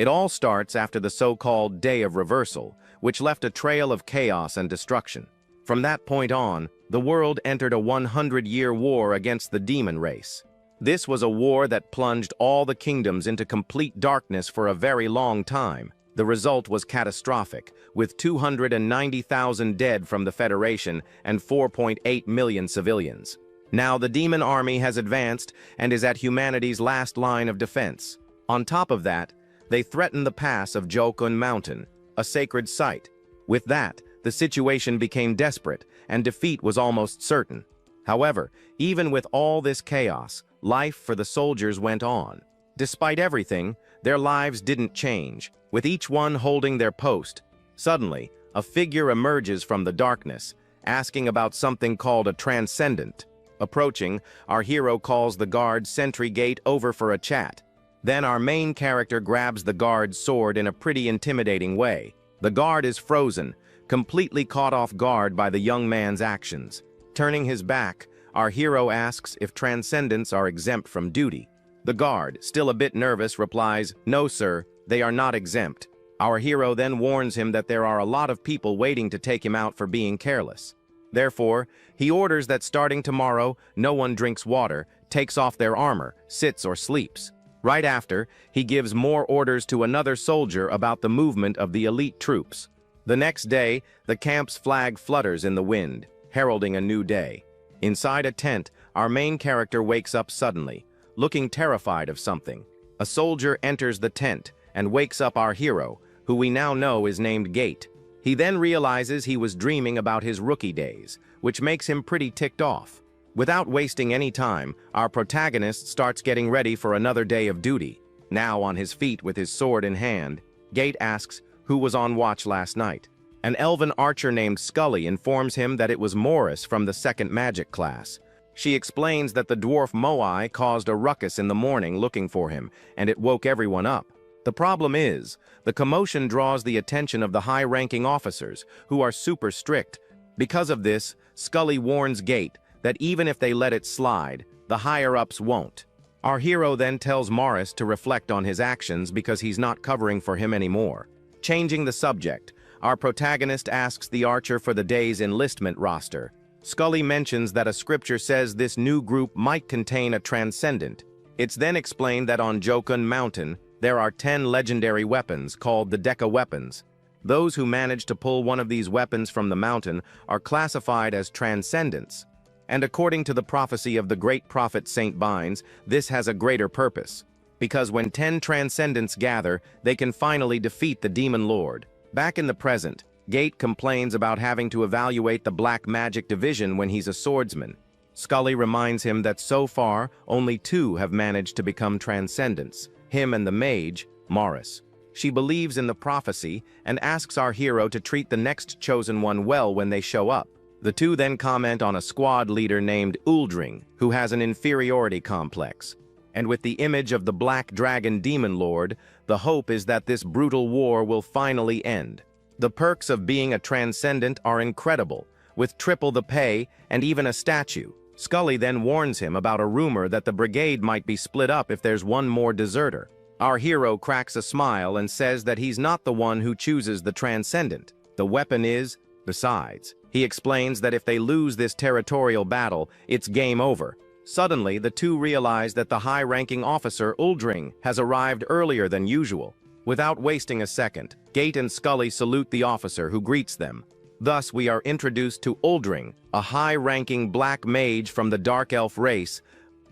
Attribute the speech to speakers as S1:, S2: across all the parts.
S1: It all starts after the so-called Day of Reversal, which left a trail of chaos and destruction. From that point on, the world entered a 100-year war against the demon race. This was a war that plunged all the kingdoms into complete darkness for a very long time. The result was catastrophic, with 290,000 dead from the Federation and 4.8 million civilians. Now the demon army has advanced and is at humanity's last line of defense. On top of that, they threaten the pass of Jokun Mountain, a sacred site. With that, the situation became desperate, and defeat was almost certain. However, even with all this chaos, life for the soldiers went on. Despite everything, their lives didn't change, with each one holding their post. Suddenly, a figure emerges from the darkness, asking about something called a transcendent. Approaching, our hero calls the guard sentry gate over for a chat. Then our main character grabs the guard's sword in a pretty intimidating way. The guard is frozen, completely caught off guard by the young man's actions. Turning his back, our hero asks if transcendents are exempt from duty. The guard, still a bit nervous, replies, "No, sir, they are not exempt." Our hero then warns him that there are a lot of people waiting to take him out for being careless. Therefore, he orders that starting tomorrow, no one drinks water, takes off their armor, sits or sleeps. Right after, he gives more orders to another soldier about the movement of the elite troops. The next day, the camp's flag flutters in the wind, heralding a new day. Inside a tent, our main character wakes up suddenly, looking terrified of something. A soldier enters the tent and wakes up our hero, who we now know is named Gate. He then realizes he was dreaming about his rookie days, which makes him pretty ticked off. Without wasting any time, our protagonist starts getting ready for another day of duty. Now on his feet with his sword in hand, Gate asks who was on watch last night. An elven archer named Scully informs him that it was Morris from the second magic class. She explains that the dwarf Moai caused a ruckus in the morning looking for him, and it woke everyone up. The problem is, the commotion draws the attention of the high-ranking officers, who are super strict. Because of this, Scully warns Gate that even if they let it slide, the higher-ups won't. Our hero then tells Morris to reflect on his actions because he's not covering for him anymore. Changing the subject, our protagonist asks the archer for the day's enlistment roster. Scully mentions that a scripture says this new group might contain a transcendent. It's then explained that on Jokun Mountain, there are 10 legendary weapons called the Deca weapons. Those who manage to pull one of these weapons from the mountain are classified as transcendents. And according to the prophecy of the great prophet Saint Bynes, this has a greater purpose. Because when 10 transcendents gather, they can finally defeat the demon lord. Back in the present, Gate complains about having to evaluate the black magic division when he's a swordsman. Scully reminds him that so far, only 2 have managed to become transcendents, him and the mage, Morris. She believes in the prophecy and asks our hero to treat the next chosen one well when they show up. The 2 then comment on a squad leader named Uldring, who has an inferiority complex. And with the image of the Black Dragon Demon Lord, the hope is that this brutal war will finally end. The perks of being a transcendent are incredible, with triple the pay and even a statue. Scully then warns him about a rumor that the brigade might be split up if there's one more deserter. Our hero cracks a smile and says that he's not the one who chooses the transcendent. The weapon is, besides. He explains that if they lose this territorial battle, it's game over. Suddenly, the 2 realize that the high-ranking officer, Uldring, has arrived earlier than usual. Without wasting a second, Gate and Scully salute the officer, who greets them. Thus, we are introduced to Uldring, a high-ranking black mage from the Dark Elf race.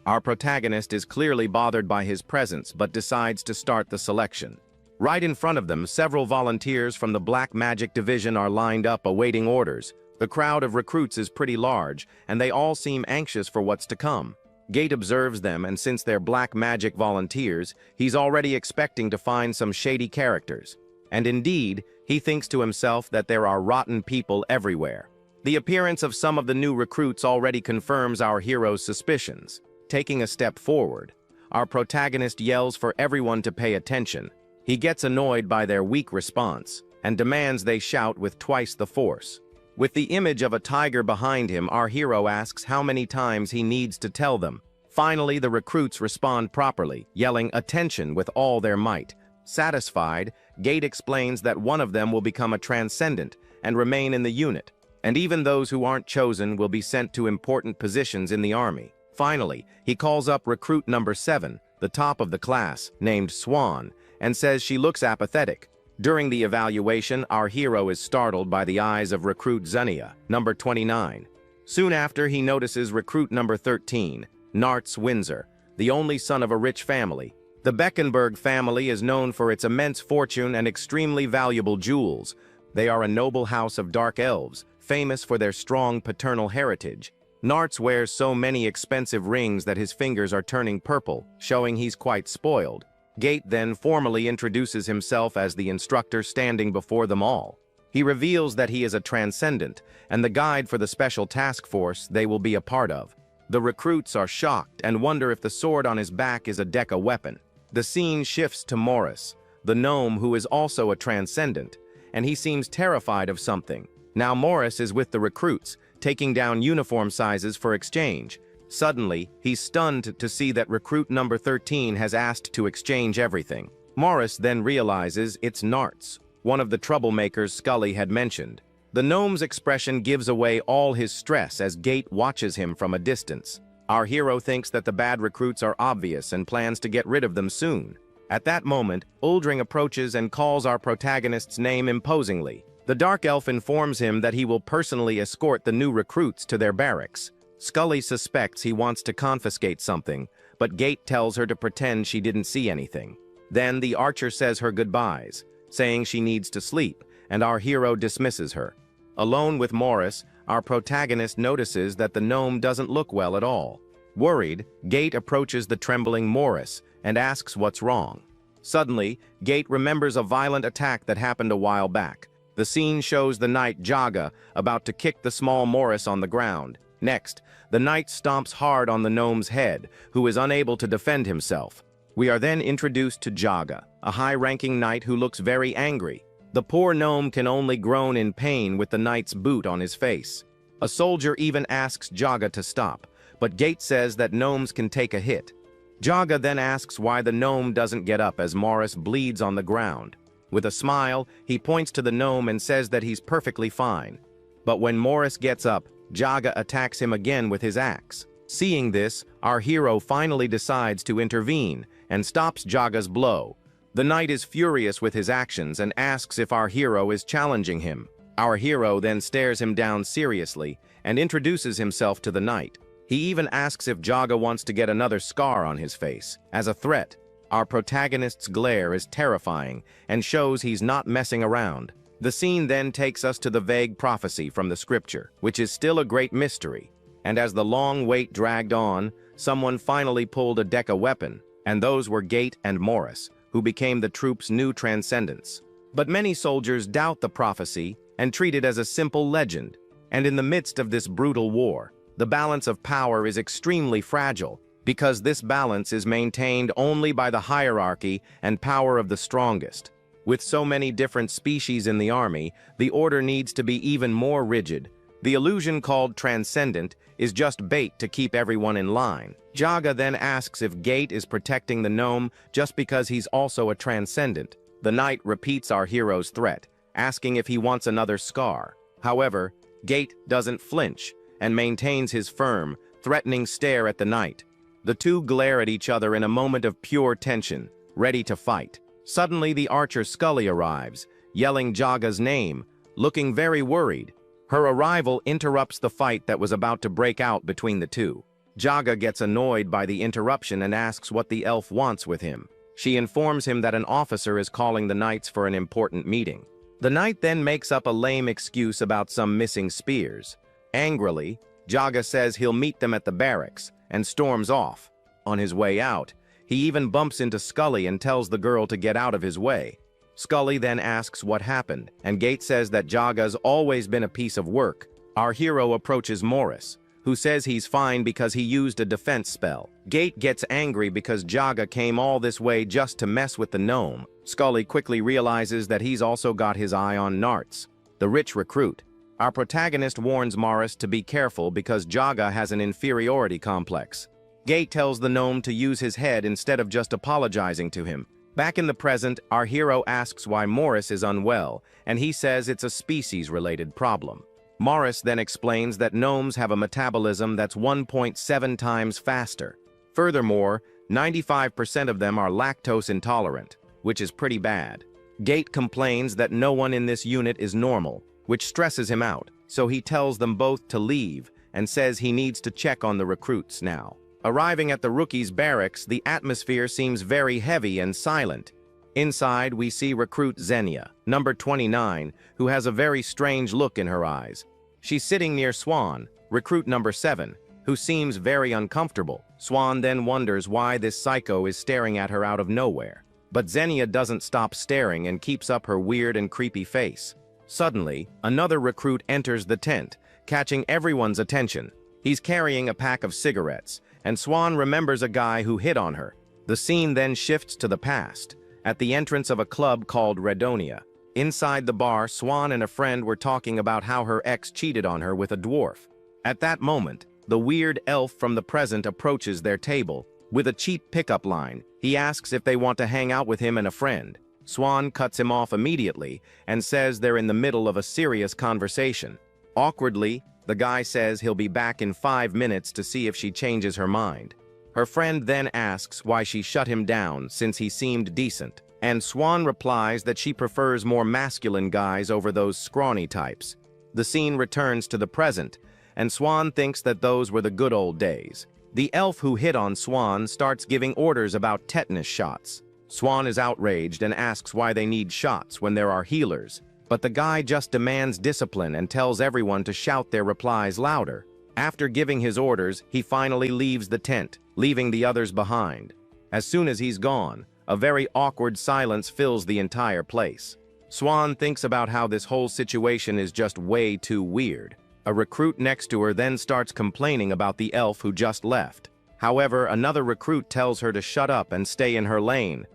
S1: Our protagonist is clearly bothered by his presence, but decides to start the selection. Right in front of them, several volunteers from the Black Magic Division are lined up awaiting orders. The crowd of recruits is pretty large, and they all seem anxious for what's to come. Gate observes them, and since they're black magic volunteers, he's already expecting to find some shady characters. And indeed, he thinks to himself that there are rotten people everywhere. The appearance of some of the new recruits already confirms our hero's suspicions. Taking a step forward, our protagonist yells for everyone to pay attention. He gets annoyed by their weak response, and demands they shout with twice the force. With the image of a tiger behind him, our hero asks how many times he needs to tell them. Finally, the recruits respond properly, yelling "attention" with all their might. Satisfied, Gate explains that one of them will become a transcendent and remain in the unit, and even those who aren't chosen will be sent to important positions in the army. Finally, he calls up recruit number 7, the top of the class, named Swan, and says she looks apathetic. During the evaluation, our hero is startled by the eyes of recruit Zunia, number 29. Soon after, he notices recruit number 13, Nartz Windsor, the only son of a rich family. The Beckenberg family is known for its immense fortune and extremely valuable jewels. They are a noble house of dark elves, famous for their strong paternal heritage. Nartz wears so many expensive rings that his fingers are turning purple, showing he's quite spoiled. Gate then formally introduces himself as the instructor standing before them all. He reveals that he is a transcendent, and the guide for the special task force they will be a part of. The recruits are shocked and wonder if the sword on his back is a Deca weapon. The scene shifts to Morris, the gnome who is also a transcendent, and he seems terrified of something. Now Morris is with the recruits, taking down uniform sizes for exchange. Suddenly, he's stunned to see that recruit number 13 has asked to exchange everything. Morris then realizes it's Nartz, one of the troublemakers Scully had mentioned. The gnome's expression gives away all his stress as Gate watches him from a distance. Our hero thinks that the bad recruits are obvious and plans to get rid of them soon. At that moment, Uldring approaches and calls our protagonist's name imposingly. The Dark Elf informs him that he will personally escort the new recruits to their barracks. Scully suspects he wants to confiscate something, but Gate tells her to pretend she didn't see anything. Then the archer says her goodbyes, saying she needs to sleep, and our hero dismisses her. Alone with Morris, our protagonist notices that the gnome doesn't look well at all. Worried, Gate approaches the trembling Morris and asks what's wrong. Suddenly, Gate remembers a violent attack that happened a while back. The scene shows the knight Jaga about to kick the small Morris on the ground. Next, the knight stomps hard on the gnome's head, who is unable to defend himself. We are then introduced to Jaga, a high-ranking knight who looks very angry. The poor gnome can only groan in pain with the knight's boot on his face. A soldier even asks Jaga to stop, but Gate says that gnomes can take a hit. Jaga then asks why the gnome doesn't get up as Morris bleeds on the ground. With a smile, he points to the gnome and says that he's perfectly fine. But when Morris gets up, Jaga attacks him again with his axe. Seeing this, our hero finally decides to intervene and stops Jaga's blow. The knight is furious with his actions and asks if our hero is challenging him. Our hero then stares him down seriously and introduces himself to the knight. He even asks if Jaga wants to get another scar on his face, as a threat. Our protagonist's glare is terrifying and shows he's not messing around. The scene then takes us to the vague prophecy from the scripture, which is still a great mystery. And as the long wait dragged on, someone finally pulled a Deca weapon, and those were Gate and Morris, who became the troop's new transcendents. But many soldiers doubt the prophecy and treat it as a simple legend. And in the midst of this brutal war, the balance of power is extremely fragile, because this balance is maintained only by the hierarchy and power of the strongest. With so many different species in the army, the order needs to be even more rigid. The illusion called transcendent is just bait to keep everyone in line. Jaga then asks if Gate is protecting the gnome just because he's also a transcendent. The knight repeats our hero's threat, asking if he wants another scar. However, Gate doesn't flinch and maintains his firm, threatening stare at the knight. The two glare at each other in a moment of pure tension, ready to fight. Suddenly, the archer Scully arrives, yelling Jaga's name, looking very worried. Her arrival interrupts the fight that was about to break out between the two. Jaga gets annoyed by the interruption and asks what the elf wants with him. She informs him that an officer is calling the knights for an important meeting. The knight then makes up a lame excuse about some missing spears. Angrily, Jaga says he'll meet them at the barracks, and storms off. On his way out, he even bumps into Scully and tells the girl to get out of his way. Scully then asks what happened, and Gate says that Jaga's always been a piece of work. Our hero approaches Morris, who says he's fine because he used a defense spell. Gate gets angry because Jaga came all this way just to mess with the gnome. Scully quickly realizes that he's also got his eye on Nartz, the rich recruit. Our protagonist warns Morris to be careful because Jaga has an inferiority complex. Gate tells the gnome to use his head instead of just apologizing to him. Back in the present, our hero asks why Morris is unwell, and he says it's a species-related problem. Morris then explains that gnomes have a metabolism that's 1.7 times faster. Furthermore, 95% of them are lactose intolerant, which is pretty bad. Gate complains that no one in this unit is normal, which stresses him out, so he tells them both to leave and says he needs to check on the recruits now. Arriving at the rookies' barracks, the atmosphere seems very heavy and silent. Inside, we see recruit Xenia, number 29, who has a very strange look in her eyes. She's sitting near Swan, recruit number 7, who seems very uncomfortable. Swan then wonders why this psycho is staring at her out of nowhere. But Xenia doesn't stop staring and keeps up her weird and creepy face. Suddenly, another recruit enters the tent, catching everyone's attention. He's carrying a pack of cigarettes, and Swan remembers a guy who hit on her. The scene then shifts to the past, at the entrance of a club called Redonia. Inside the bar, Swan and a friend were talking about how her ex cheated on her with a dwarf. At that moment, the weird elf from the present approaches their table. With a cheap pickup line, he asks if they want to hang out with him and a friend. Swan cuts him off immediately and says they're in the middle of a serious conversation. Awkwardly, the guy says he'll be back in 5 minutes to see if she changes her mind. Her friend then asks why she shut him down since he seemed decent, and Swan replies that she prefers more masculine guys over those scrawny types. The scene returns to the present, and Swan thinks that those were the good old days. The elf who hit on Swan starts giving orders about tetanus shots. Swan is outraged and asks why they need shots when there are healers, but the guy just demands discipline and tells everyone to shout their replies louder. After giving his orders, he finally leaves the tent, leaving the others behind. As soon as he's gone, a very awkward silence fills the entire place. Swan thinks about how this whole situation is just way too weird. A recruit next to her then starts complaining about the elf who just left. However, another recruit tells her to shut up and stay in her lane.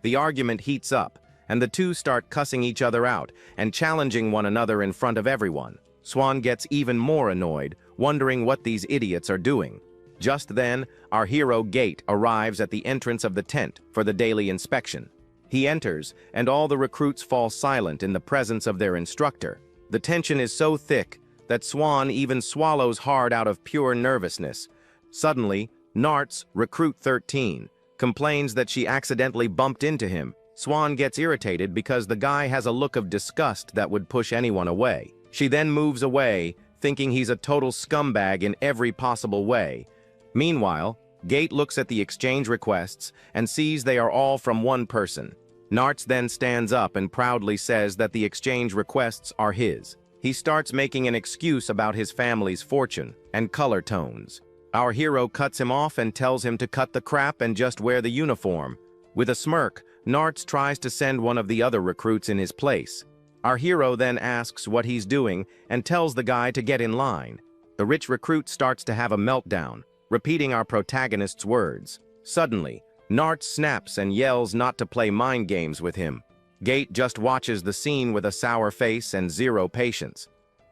S1: The argument heats up, and the two start cussing each other out and challenging one another in front of everyone. Swan gets even more annoyed, wondering what these idiots are doing. Just then, our hero Gate arrives at the entrance of the tent for the daily inspection. He enters, and all the recruits fall silent in the presence of their instructor. The tension is so thick that Swan even swallows hard out of pure nervousness. Suddenly, Nartz, recruit 13, complains that she accidentally bumped into him. Swan gets irritated because the guy has a look of disgust that would push anyone away. She then moves away, thinking he's a total scumbag in every possible way. Meanwhile, Gate looks at the exchange requests and sees they are all from one person. Nartz then stands up and proudly says that the exchange requests are his. He starts making an excuse about his family's fortune and color tones. Our hero cuts him off and tells him to cut the crap and just wear the uniform. With a smirk, Nartz tries to send one of the other recruits in his place. Our hero then asks what he's doing and tells the guy to get in line. The rich recruit starts to have a meltdown, repeating our protagonist's words. Suddenly, Nartz snaps and yells not to play mind games with him. Gate just watches the scene with a sour face and zero patience.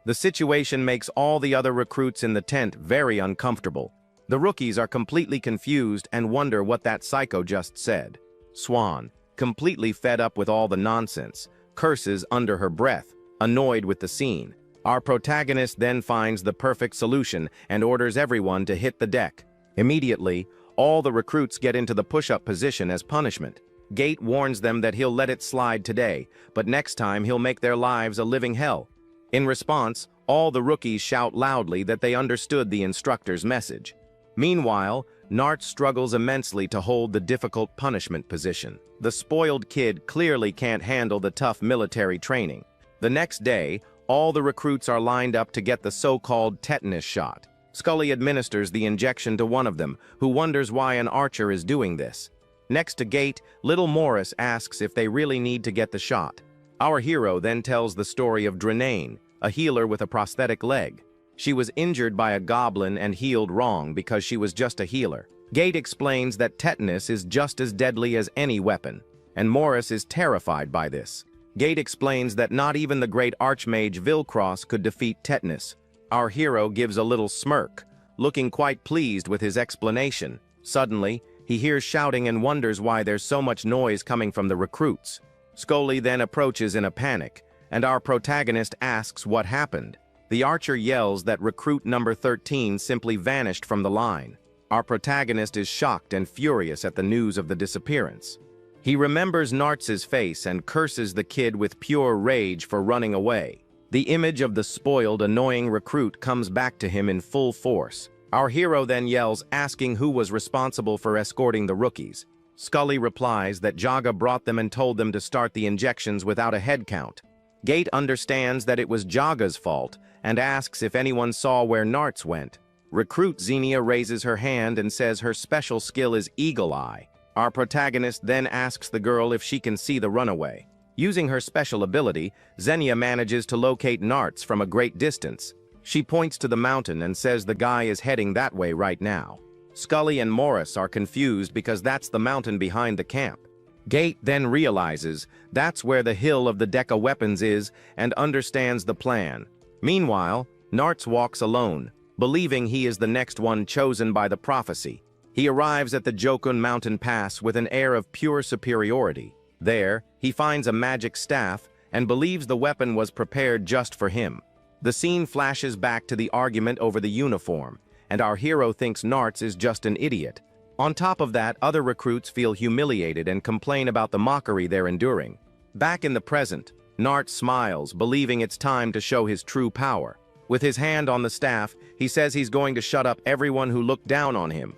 S1: The situation makes all the other recruits in the tent very uncomfortable. The rookies are completely confused and wonder what that psycho just said. Swan, completely fed up with all the nonsense, curses under her breath, annoyed with the scene. Our protagonist then finds the perfect solution and orders everyone to hit the deck. Immediately, all the recruits get into the push-up position as punishment. Gate warns them that he'll let it slide today, but next time he'll make their lives a living hell. In response, all the rookies shout loudly that they understood the instructor's message. Meanwhile, Nartz struggles immensely to hold the difficult punishment position. The spoiled kid clearly can't handle the tough military training. The next day, all the recruits are lined up to get the so-called tetanus shot. Scully administers the injection to one of them, who wonders why an archer is doing this. Next to Gate, little Morris asks if they really need to get the shot. Our hero then tells the story of Drenane, a healer with a prosthetic leg. She was injured by a goblin and healed wrong because she was just a healer. Gate explains that tetanus is just as deadly as any weapon, and Morris is terrified by this. Gate explains that not even the great archmage Vilcross could defeat tetanus. Our hero gives a little smirk, looking quite pleased with his explanation. Suddenly, He hears shouting and wonders why there's so much noise coming from the recruits. Scully then approaches in a panic, and our protagonist asks what happened. The archer yells that recruit number 13 simply vanished from the line. Our protagonist is shocked and furious at the news of the disappearance. He remembers Nartz's face and curses the kid with pure rage for running away. The image of the spoiled, annoying recruit comes back to him in full force. Our hero then yells, asking who was responsible for escorting the rookies. Scully replies that Jaga brought them and told them to start the injections without a head count. Gate understands that it was Jaga's fault and asks if anyone saw where Nartz went. Recruit Xenia raises her hand and says her special skill is Eagle Eye. Our protagonist then asks the girl if she can see the runaway. Using her special ability, Xenia manages to locate Nartz from a great distance. She points to the mountain and says the guy is heading that way right now. Scully and Morris are confused because that's the mountain behind the camp. Gate then realizes that's where the hill of the Deca weapons is and understands the plan. Meanwhile, Nartz walks alone, believing he is the next one chosen by the prophecy. He arrives at the Jokun mountain pass with an air of pure superiority. There, he finds a magic staff and believes the weapon was prepared just for him. The scene flashes back to the argument over the uniform, and our hero thinks Nartz is just an idiot. On top of that, other recruits feel humiliated and complain about the mockery they're enduring. Back in the present, Nartz smiles, believing it's time to show his true power. With his hand on the staff, he says he's going to shut up everyone who looked down on him.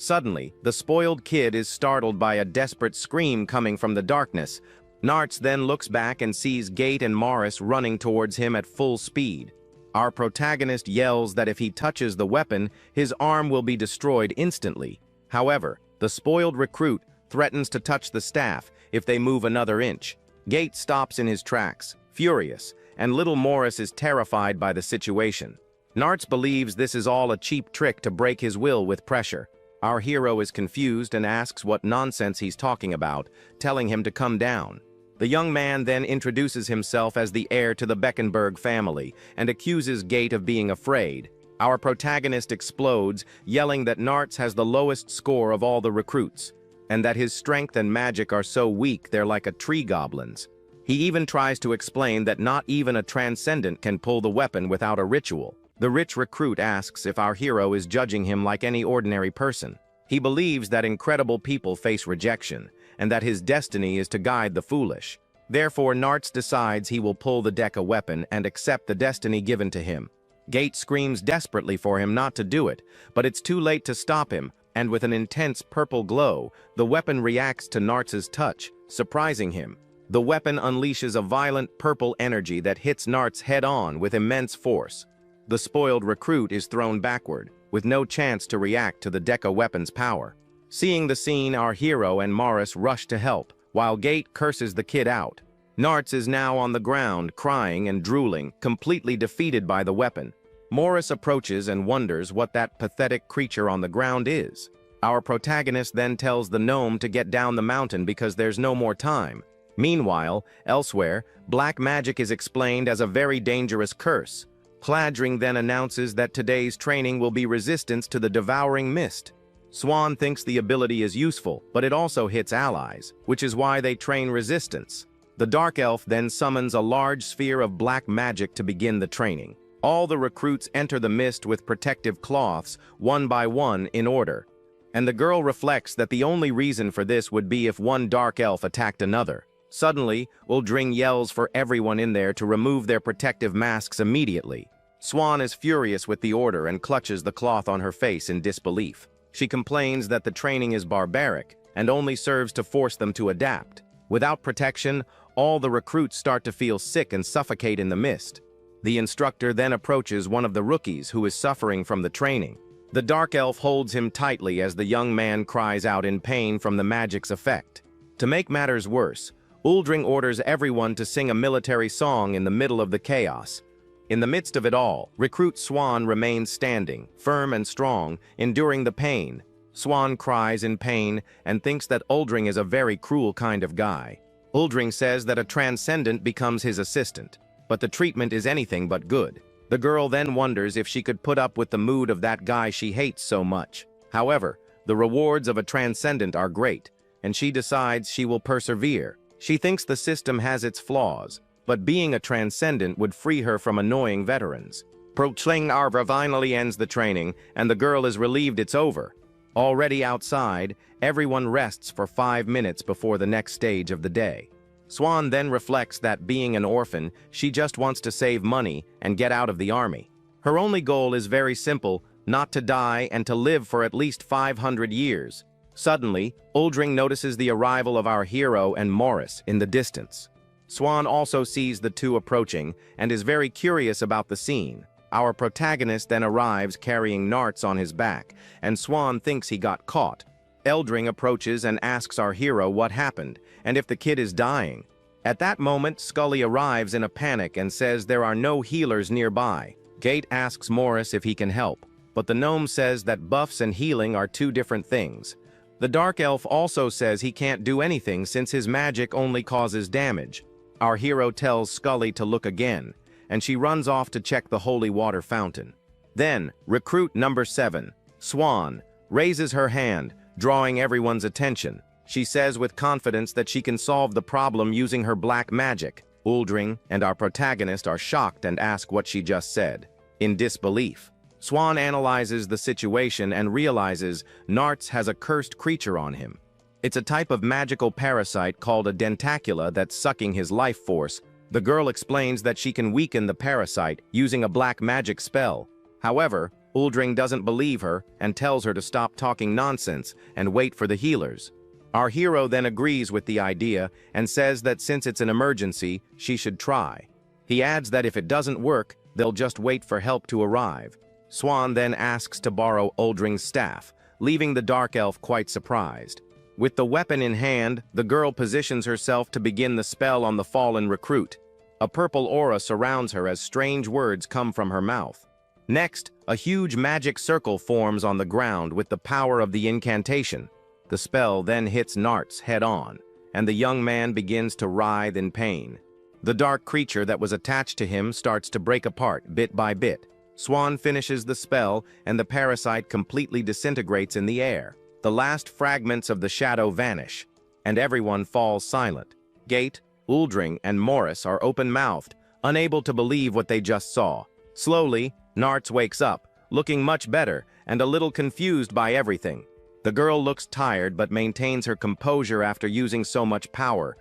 S1: Suddenly, the spoiled kid is startled by a desperate scream coming from the darkness. Nartz then looks back and sees Gate and Morris running towards him at full speed. Our protagonist yells that if he touches the weapon, his arm will be destroyed instantly. However, the spoiled recruit threatens to touch the staff if they move another inch. Gate stops in his tracks, furious, and little Morris is terrified by the situation. Nartz believes this is all a cheap trick to break his will with pressure. Our hero is confused and asks what nonsense he's talking about, telling him to come down. The young man then introduces himself as the heir to the Beckenberg family and accuses Gate of being afraid. Our protagonist explodes, yelling that Nartz has the lowest score of all the recruits, and that his strength and magic are so weak they're like a tree goblin's. He even tries to explain that not even a transcendent can pull the weapon without a ritual. The rich recruit asks if our hero is judging him like any ordinary person. He believes that incredible people face rejection, and that his destiny is to guide the foolish. Therefore, Nartz decides he will pull the Deca weapon and accept the destiny given to him. Gate screams desperately for him not to do it, but it's too late to stop him, and with an intense purple glow, the weapon reacts to Nartz's touch, surprising him. The weapon unleashes a violent purple energy that hits Nartz head-on with immense force. The spoiled recruit is thrown backward, with no chance to react to the Deca weapon's power. Seeing the scene, our hero and Morris rush to help, while Gate curses the kid out. Nartz is now on the ground, crying and drooling, completely defeated by the weapon. Morris approaches and wonders what that pathetic creature on the ground is. Our protagonist then tells the gnome to get down the mountain because there's no more time. Meanwhile, elsewhere, black magic is explained as a very dangerous curse. Cladring then announces that today's training will be resistance to the devouring mist. Swan thinks the ability is useful, but it also hits allies, which is why they train resistance. The Dark Elf then summons a large sphere of black magic to begin the training. All the recruits enter the mist with protective cloths, one by one, in order. And the girl reflects that the only reason for this would be if one Dark Elf attacked another. Suddenly, Uldring yells for everyone in there to remove their protective masks immediately. Swan is furious with the order and clutches the cloth on her face in disbelief. She complains that the training is barbaric and only serves to force them to adapt. Without protection, all the recruits start to feel sick and suffocate in the mist. The instructor then approaches one of the rookies who is suffering from the training. The Dark Elf holds him tightly as the young man cries out in pain from the magic's effect. To make matters worse, Uldring orders everyone to sing a military song in the middle of the chaos. In the midst of it all, recruit Swan remains standing, firm and strong, enduring the pain. Swan cries in pain and thinks that Uldring is a very cruel kind of guy. Uldring says that a transcendent becomes his assistant, but the treatment is anything but good. The girl then wonders if she could put up with the mood of that guy she hates so much. However, The rewards of a transcendent are great, and she decides she will persevere. She thinks the system has its flaws, but being a transcendent would free her from annoying veterans. Procling Arva finally ends the training, and the girl is relieved it's over. Already outside, everyone rests for 5 minutes before the next stage of the day. Swan then reflects that being an orphan, she just wants to save money and get out of the army. Her only goal is very simple, not to die and to live for at least 500 years. Suddenly, Uldring notices the arrival of our hero and Morris in the distance. Swan also sees the two approaching and is very curious about the scene. Our protagonist then arrives carrying Narts on his back, and Swan thinks he got caught. Uldring approaches and asks our hero what happened, and if the kid is dying. At that moment, Scully arrives in a panic and says there are no healers nearby. Gate asks Morris if he can help, but the gnome says that buffs and healing are two different things. The dark elf also says he can't do anything since his magic only causes damage. Our hero tells Scully to look again, and she runs off to check the holy water fountain. Then, recruit number 7, Swan, raises her hand, drawing everyone's attention. She says with confidence that she can solve the problem using her black magic. Uldring and our protagonist are shocked and ask what she just said. In disbelief, Swan analyzes the situation and realizes Narts has a cursed creature on him. It's a type of magical parasite called a dentacula that's sucking his life force. The girl explains that she can weaken the parasite using a black magic spell. However, Uldring doesn't believe her and tells her to stop talking nonsense and wait for the healers. Our hero then agrees with the idea and says that since it's an emergency, she should try. He adds that if it doesn't work, they'll just wait for help to arrive. Swan then asks to borrow Uldring's staff, leaving the dark elf quite surprised. With the weapon in hand, the girl positions herself to begin the spell on the fallen recruit. A purple aura surrounds her as strange words come from her mouth. Next, a huge magic circle forms on the ground with the power of the incantation. The spell then hits Narts head-on, and the young man begins to writhe in pain. The dark creature that was attached to him starts to break apart bit by bit. Swan finishes the spell, and the parasite completely disintegrates in the air. The last fragments of the shadow vanish, and everyone falls silent. Gate, Uldring, and Morris are open-mouthed, unable to believe what they just saw. Slowly, Narts wakes up, looking much better and a little confused by everything. The girl looks tired but maintains her composure after using so much power.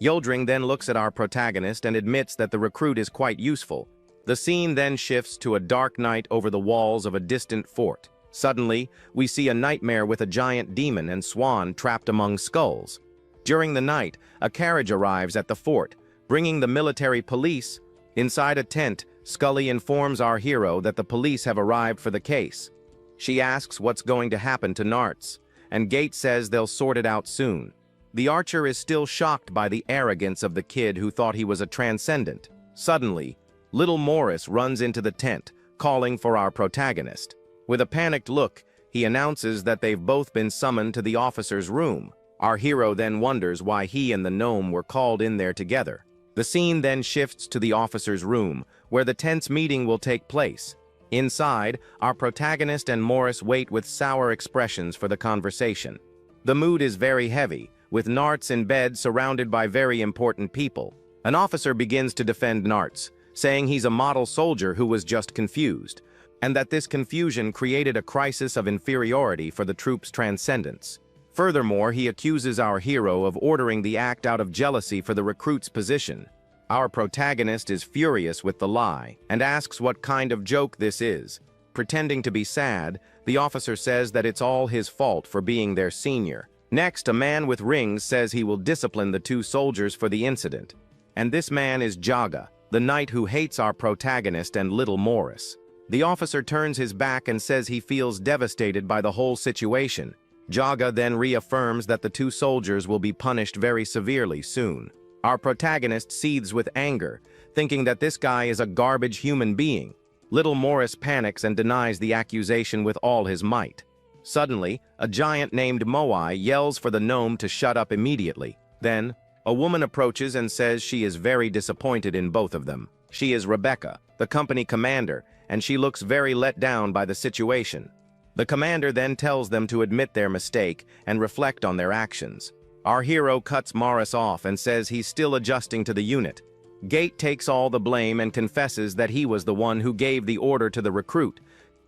S1: Uldring then looks at our protagonist and admits that the recruit is quite useful. The scene then shifts to a dark night over the walls of a distant fort. Suddenly, we see a nightmare with a giant demon and Swan trapped among skulls. During the night, a carriage arrives at the fort, bringing the military police. Inside a tent, Scully informs our hero that the police have arrived for the case. She asks what's going to happen to Narts, and Gate says they'll sort it out soon. The archer is still shocked by the arrogance of the kid who thought he was a transcendent. Suddenly, little Morris runs into the tent, calling for our protagonist. With a panicked look, he announces that they've both been summoned to the officer's room. Our hero then wonders why he and the gnome were called in there together. The scene then shifts to the officer's room, where the tense meeting will take place. Inside, our protagonist and Morris wait with sour expressions for the conversation. The mood is very heavy, with Narts in bed surrounded by very important people. An officer begins to defend Narts, saying he's a model soldier who was just confused, and that this confusion created a crisis of inferiority for the troop's transcendence. Furthermore, he accuses our hero of ordering the act out of jealousy for the recruit's position. Our protagonist is furious with the lie and asks what kind of joke this is. Pretending to be sad, the officer says that it's all his fault for being their senior. Next, a man with rings says he will discipline the two soldiers for the incident. And this man is Jaga, the knight who hates our protagonist and little Morris. The officer turns his back and says he feels devastated by the whole situation. Jaga then reaffirms that the two soldiers will be punished very severely soon. Our protagonist seethes with anger, thinking that this guy is a garbage human being. Little Morris panics and denies the accusation with all his might. Suddenly, a giant named Moai yells for the gnome to shut up immediately. Then, a woman approaches and says she is very disappointed in both of them. She is Rebecca, the company commander, and she looks very let down by the situation. The commander then tells them to admit their mistake and reflect on their actions. Our hero cuts Morris off and says he's still adjusting to the unit. Gate takes all the blame and confesses that he was the one who gave the order to the recruit.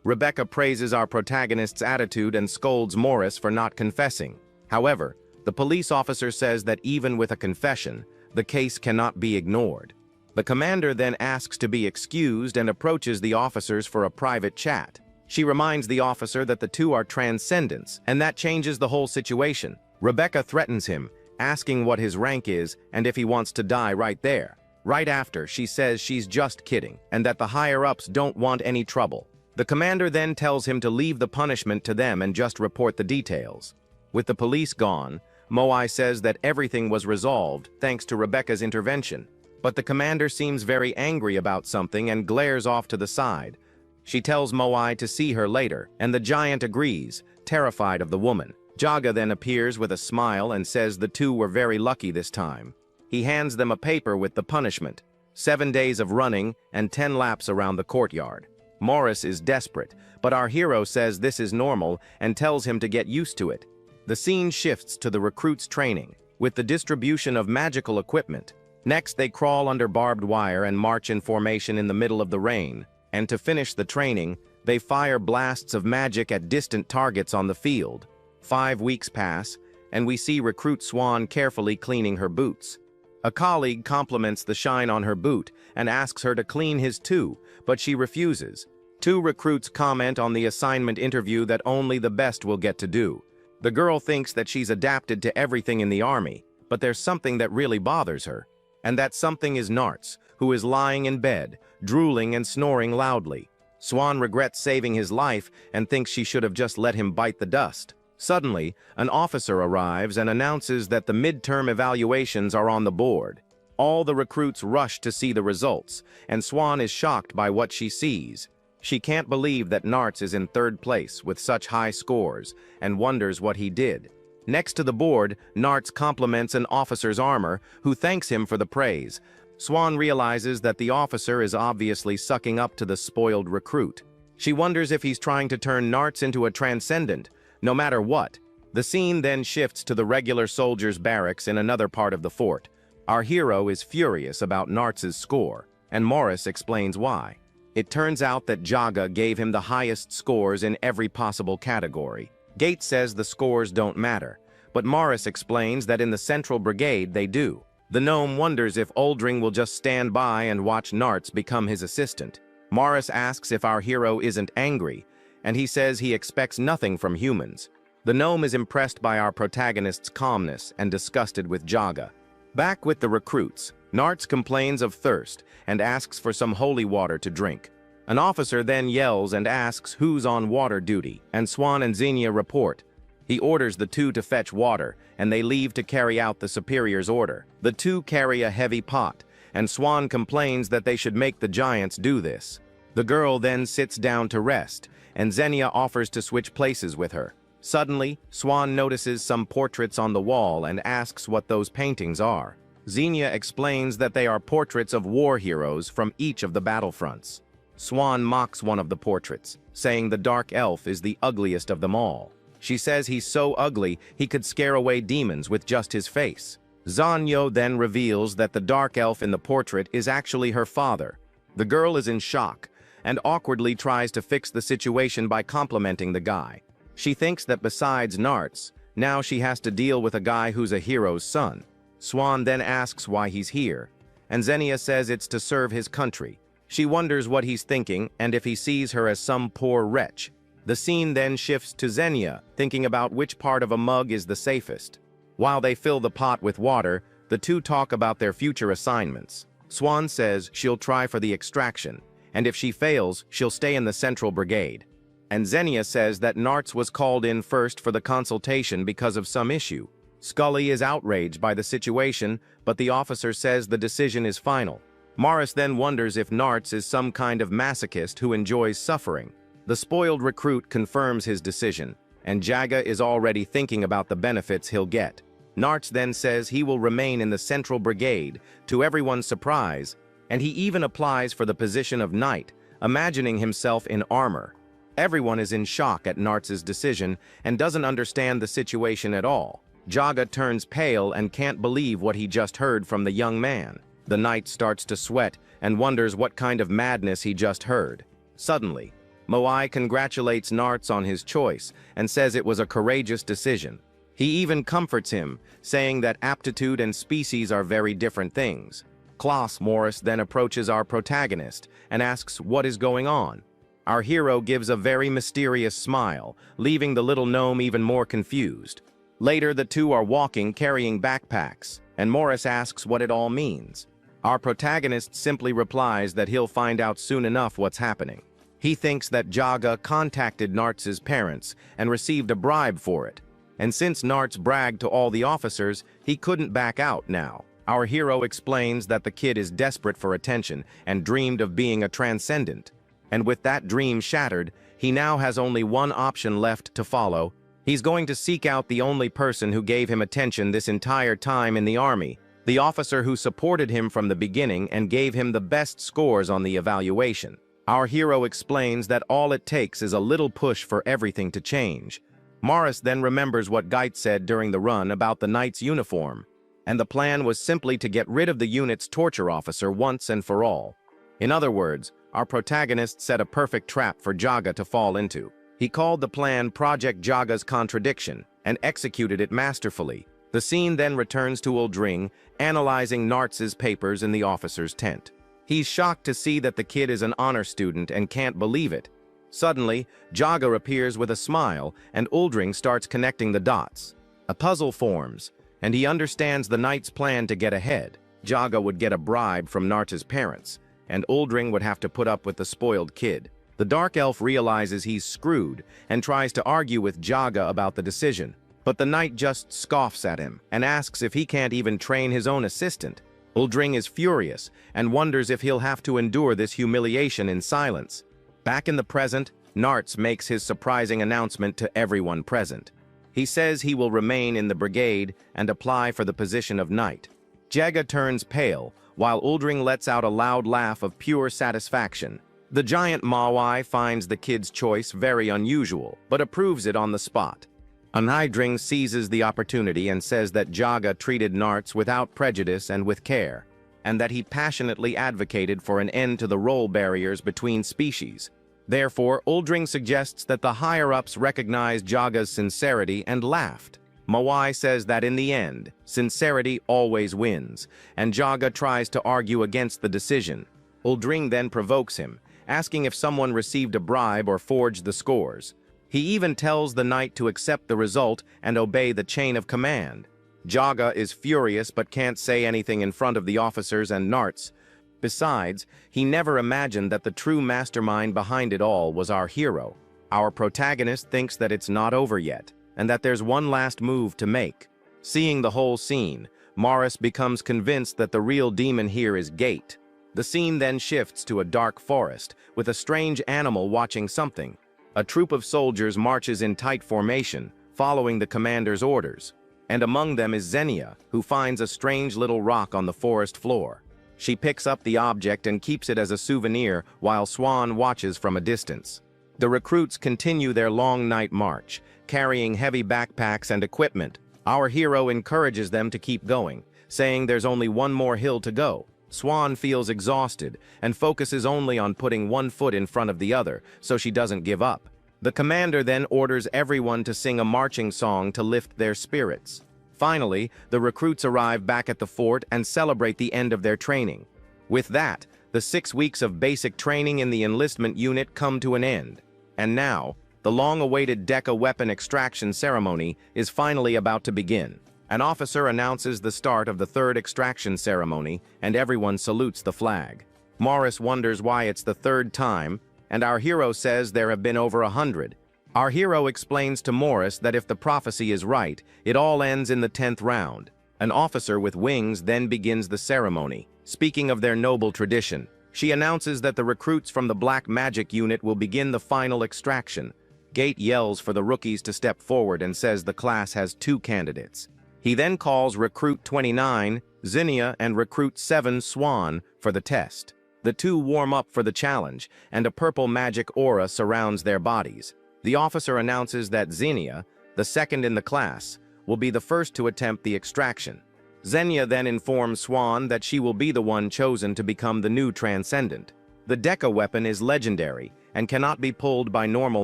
S1: Rebecca praises our protagonist's attitude and scolds Morris for not confessing. However, the police officer says that even with a confession, the case cannot be ignored. The commander then asks to be excused and approaches the officers for a private chat. She reminds the officer that the two are transcendents, and that changes the whole situation. Rebecca threatens him, asking what his rank is and if he wants to die right there. Right after, she says she's just kidding, and that the higher-ups don't want any trouble. The commander then tells him to leave the punishment to them and just report the details. With the police gone, Moai says that everything was resolved thanks to Rebecca's intervention. But the commander seems very angry about something and glares off to the side. She tells Moai to see her later, and the giant agrees, terrified of the woman. Jaga then appears with a smile and says the two were very lucky this time. He hands them a paper with the punishment, 7 days of running and 10 laps around the courtyard. Morris is desperate, but our hero says this is normal and tells him to get used to it. The scene shifts to the recruits' training, with the distribution of magical equipment. Next, they crawl under barbed wire and march in formation in the middle of the rain. And to finish the training, they fire blasts of magic at distant targets on the field. 5 weeks pass, and we see recruit Swan carefully cleaning her boots. A colleague compliments the shine on her boot and asks her to clean his too, but she refuses. 2 recruits comment on the assignment interview that only the best will get to do. The girl thinks that she's adapted to everything in the army, but there's something that really bothers her. And that something is Nartz, who is lying in bed, drooling and snoring loudly. Swan regrets saving his life and thinks she should have just let him bite the dust. Suddenly, an officer arrives and announces that the midterm evaluations are on the board. All the recruits rush to see the results, and Swan is shocked by what she sees. She can't believe that Nartz is in 3rd place with such high scores, and wonders what he did. Next to the board, Nartz compliments an officer's armor, who thanks him for the praise. Swan realizes that the officer is obviously sucking up to the spoiled recruit. She wonders if he's trying to turn Nartz into a transcendent. No matter what, the scene then shifts to the regular soldiers' barracks in another part of the fort. Our hero is furious about Nartz's score, and Morris explains why. It turns out that Jaga gave him the highest scores in every possible category. Gates says the scores don't matter, but Morris explains that in the Central Brigade they do. The gnome wonders if Oldring will just stand by and watch Nartz become his assistant. Morris asks if our hero isn't angry, and he says he expects nothing from humans. The gnome is impressed by our protagonist's calmness and disgusted with Jaga. Back with the recruits, Nartz complains of thirst and asks for some holy water to drink. An officer then yells and asks who's on water duty, and Swan and Xenia report. He orders the two to fetch water, and they leave to carry out the superior's order. The two carry a heavy pot, and Swan complains that they should make the giants do this. The girl then sits down to rest, and Xenia offers to switch places with her. Suddenly, Swan notices some portraits on the wall and asks what those paintings are. Xenia explains that they are portraits of war heroes from each of the battlefronts. Swan mocks one of the portraits, saying the dark elf is the ugliest of them all. She says he's so ugly he could scare away demons with just his face. Zanyo then reveals that the dark elf in the portrait is actually her father. The girl is in shock and awkwardly tries to fix the situation by complimenting the guy. She thinks that besides Nartz, now she has to deal with a guy who's a hero's son. Swan then asks why he's here, and Xenia says it's to serve his country. She wonders what he's thinking and if he sees her as some poor wretch. The scene then shifts to Xenia, thinking about which part of a mug is the safest. While they fill the pot with water, the two talk about their future assignments. Swan says she'll try for the extraction, and if she fails, she'll stay in the Central Brigade. And Xenia says that Nartz was called in first for the consultation because of some issue. Scully is outraged by the situation, but the officer says the decision is final. Morris then wonders if Nartz is some kind of masochist who enjoys suffering. The spoiled recruit confirms his decision, and Jaga is already thinking about the benefits he'll get. Nartz then says he will remain in the Central Brigade, to everyone's surprise, and he even applies for the position of knight, imagining himself in armor. Everyone is in shock at Nartz's decision and doesn't understand the situation at all. Jaga turns pale and can't believe what he just heard from the young man. The knight starts to sweat and wonders what kind of madness he just heard. Suddenly, Moai congratulates Nartz on his choice and says it was a courageous decision. He even comforts him, saying that aptitude and species are very different things. Klaus Morris then approaches our protagonist and asks what is going on. Our hero gives a very mysterious smile, leaving the little gnome even more confused. Later, the two are walking carrying backpacks, and Morris asks what it all means. Our protagonist simply replies that he'll find out soon enough what's happening. He thinks that Jaga contacted Nartz's parents and received a bribe for it. And since Nartz bragged to all the officers, he couldn't back out now. Our hero explains that the kid is desperate for attention and dreamed of being a transcendent. And with that dream shattered, he now has only one option left to follow. He's going to seek out the only person who gave him attention this entire time in the army, the officer who supported him from the beginning and gave him the best scores on the evaluation. Our hero explains that all it takes is a little push for everything to change. Morris then remembers what Geit said during the run about the knight's uniform, and the plan was simply to get rid of the unit's torture officer once and for all. In other words, our protagonist set a perfect trap for Jaga to fall into. He called the plan Project Jaga's Contradiction and executed it masterfully. The scene then returns to Uldring, analyzing Nartz's papers in the officer's tent. He's shocked to see that the kid is an honor student and can't believe it. Suddenly, Jaga appears with a smile, and Uldring starts connecting the dots. A puzzle forms, and he understands the knight's plan to get ahead. Jaga would get a bribe from Nartz's parents, and Uldring would have to put up with the spoiled kid. The dark elf realizes he's screwed and tries to argue with Jaga about the decision, but the knight just scoffs at him and asks if he can't even train his own assistant. Uldring is furious and wonders if he'll have to endure this humiliation in silence. Back in the present, Nartz makes his surprising announcement to everyone present. He says he will remain in the brigade and apply for the position of knight. Jaga turns pale, while Uldring lets out a loud laugh of pure satisfaction. The giant Mawai finds the kid's choice very unusual, but approves it on the spot. Uldring seizes the opportunity and says that Jaga treated Nartz without prejudice and with care, and that he passionately advocated for an end to the role barriers between species. Therefore, Uldring suggests that the higher-ups recognize Jaga's sincerity and laughed. Mawai says that in the end, sincerity always wins, and Jaga tries to argue against the decision. Uldring then provokes him, asking if someone received a bribe or forged the scores. He even tells the knight to accept the result and obey the chain of command. Jaga is furious but can't say anything in front of the officers and Nartz. Besides, he never imagined that the true mastermind behind it all was our hero. Our protagonist thinks that it's not over yet, and that there's one last move to make. Seeing the whole scene, Morris becomes convinced that the real demon here is Geit. The scene then shifts to a dark forest, with a strange animal watching something. A troop of soldiers marches in tight formation, following the commander's orders. And among them is Xenia, who finds a strange little rock on the forest floor. She picks up the object and keeps it as a souvenir while Swan watches from a distance. The recruits continue their long night march, carrying heavy backpacks and equipment. Our hero encourages them to keep going, saying there's only one more hill to go. Swan feels exhausted and focuses only on putting one foot in front of the other, so she doesn't give up. The commander then orders everyone to sing a marching song to lift their spirits. Finally, the recruits arrive back at the fort and celebrate the end of their training. With that, the 6 weeks of basic training in the enlistment unit come to an end. And now, the long-awaited Deca weapon extraction ceremony is finally about to begin. An officer announces the start of the third extraction ceremony, and everyone salutes the flag. Morris wonders why it's the third time, and our hero says there have been over 100. Our hero explains to Morris that if the prophecy is right, it all ends in the 10th round. An officer with wings then begins the ceremony. Speaking of their noble tradition, she announces that the recruits from the Black Magic unit will begin the final extraction. Geit yells for the rookies to step forward and says the class has 2 candidates. He then calls Recruit 29, Xenia, and Recruit 7, Swan, for the test. The two warm up for the challenge, and a purple magic aura surrounds their bodies. The officer announces that Xenia, the second in the class, will be the first to attempt the extraction. Xenia then informs Swan that she will be the one chosen to become the new Transcendent. The Deca weapon is legendary and cannot be pulled by normal